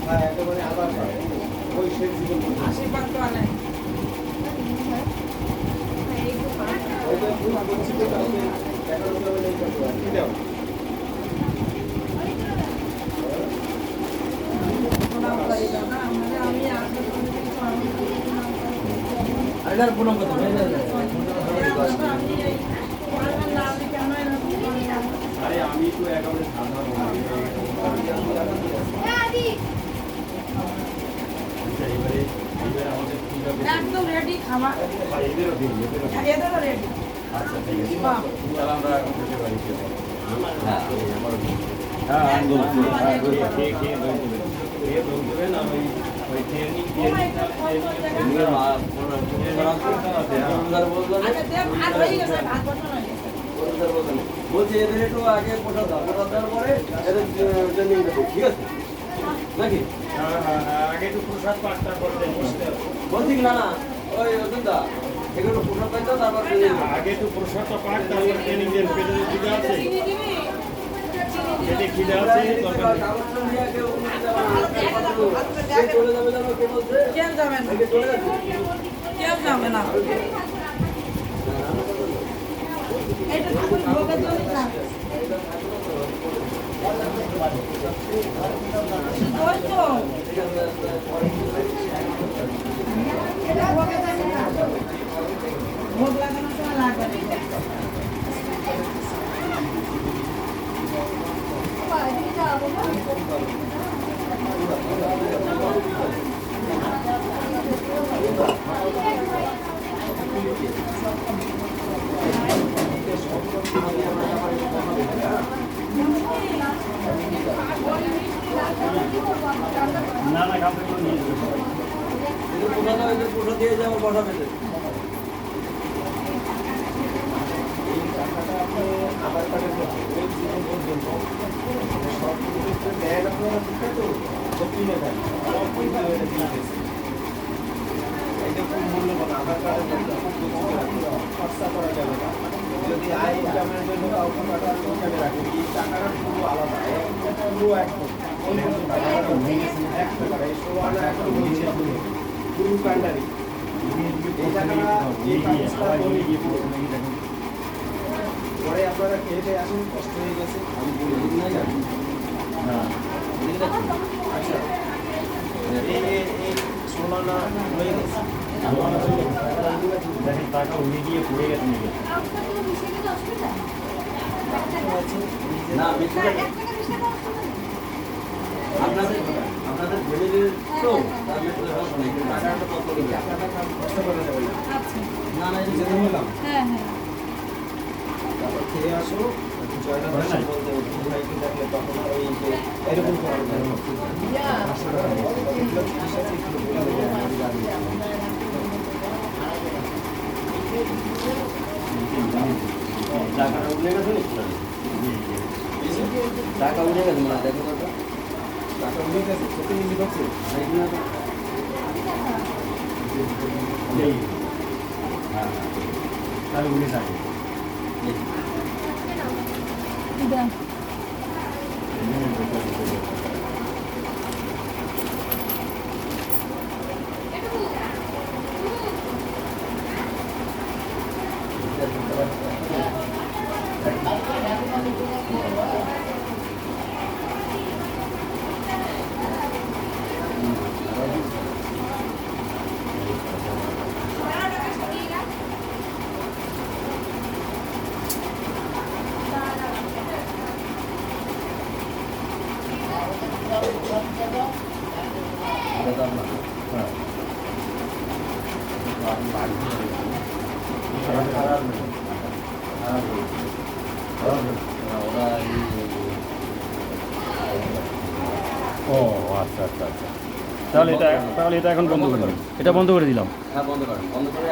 হ্যাঁ, একেবারে আবার ওই শেষ জীবন আশীর্বাদ করে ওইটা খুব বঞ্চিত কাউকে এখন তবে নেই করতে পারে। কি দাও? প্রণাম করি দাদা আমি আসলে আরেকবার প্রণাম করতে হবে। আমি এই নাম লিখে একটু একেবারে সাধারণ এবারে আমাদের ঠিক হবে একদম রেডি খাবার এদেরও দিন এদেরও দিন। এদেরও রেডি আচ্ছা ঠিক আছে বাহ। তাহলে আমরা এখন খেতে পারি হ্যাঁ হ্যাঁ আন্দোল খেয়ে খেয়ে দই দেবেন খেয়ে দই দেবেন আর ওই খেয়ে নিন খেয়ে নিন আগে দেব ভাত হয়ে গেছে ভাত বসানো হয়ে গেছে বলছি এদের একটু আগে পোটা দাও পোটা দেওয়ার পরে এদের ট্রেনিং দেবো ঠিক আছে নাকি আগে একটু প্রসাদ পাঠ তারপরে দেন বসতে হবে। বলছি কি না না ওই অযোধ্যা এগুলো পোশাক পাইতো তারপর training দেবো। আগে একটু প্রসাদটা পাঠ তারপরে ট্রেনিং দেন পেটে খিদে আছে চিনি দিবি পেটে খিদে আছে দরকার নেই। কাগজটা নিয়ে আগে ওখানে যাবে না, কে চলে যাবে জানো কে বলছে কেউ যাবে না আগে চলে যাচ্ছে কেউ যাবে না এটা ঠাকুর ভোগের জন্য না ওই তো এটা ভোগের জন্য না ভোগ লাগানোর সময় লাগবে না না না কাপড়গুলো নিয়ে যাবে এদের পোশাক দাও এদের পোশাক দিয়ে যাবো বসাবে এদের। যদি আয় ইনকামের জন্য কাউকে পাঠানোর দরকারে রাখে এই টাকাটা পুরো আলাদা একটা পুরো একদম পুরো কান্ডারি এই টাকাটা এই কাগজটা বলি পরে আপনারা খেয়ে আসুন কষ্ট হয়ে গেছে আমি বলি দিন না জানি আচ্ছা এই সোনানা হয়ে গেছে দেখেন টাকা উড়ে গিয়ে পড়ে গেছে নাকি না মিথ্যা আপনাদের আপনাদের ফ্যামিলির তো তার মিথ্যা কথা নেই কিন্তু টাকাটা কত করে টাকাটা কষ্ট করে দেবে না আচ্ছা না না যেতে বললাম হ্যাঁ হ্যাঁ তারপর খেয়ে আসো জয়না দর্শন বলতে ভাইকে দেখলে তখন আর ওই যে এরকম করার জন্য 500 টাকা এগুলো চিকিৎসা আছে একটু বলে দেবেন টাকাটা উঠে গেছে টাকা উঠে গেছে মানে দেখো তো টাকা উঠে গেছে সত্যি নিজে করছে দেখি না তো হ্যাঁ তাহলে উড়ে থাকে দেন হ্যাঁ ও আচ্ছা আচ্ছা আচ্ছা তাহলে এটা এখন বন্ধ করে দিলাম এটা বন্ধ করে দিলাম হ্যাঁ বন্ধ করেন বন্ধ করে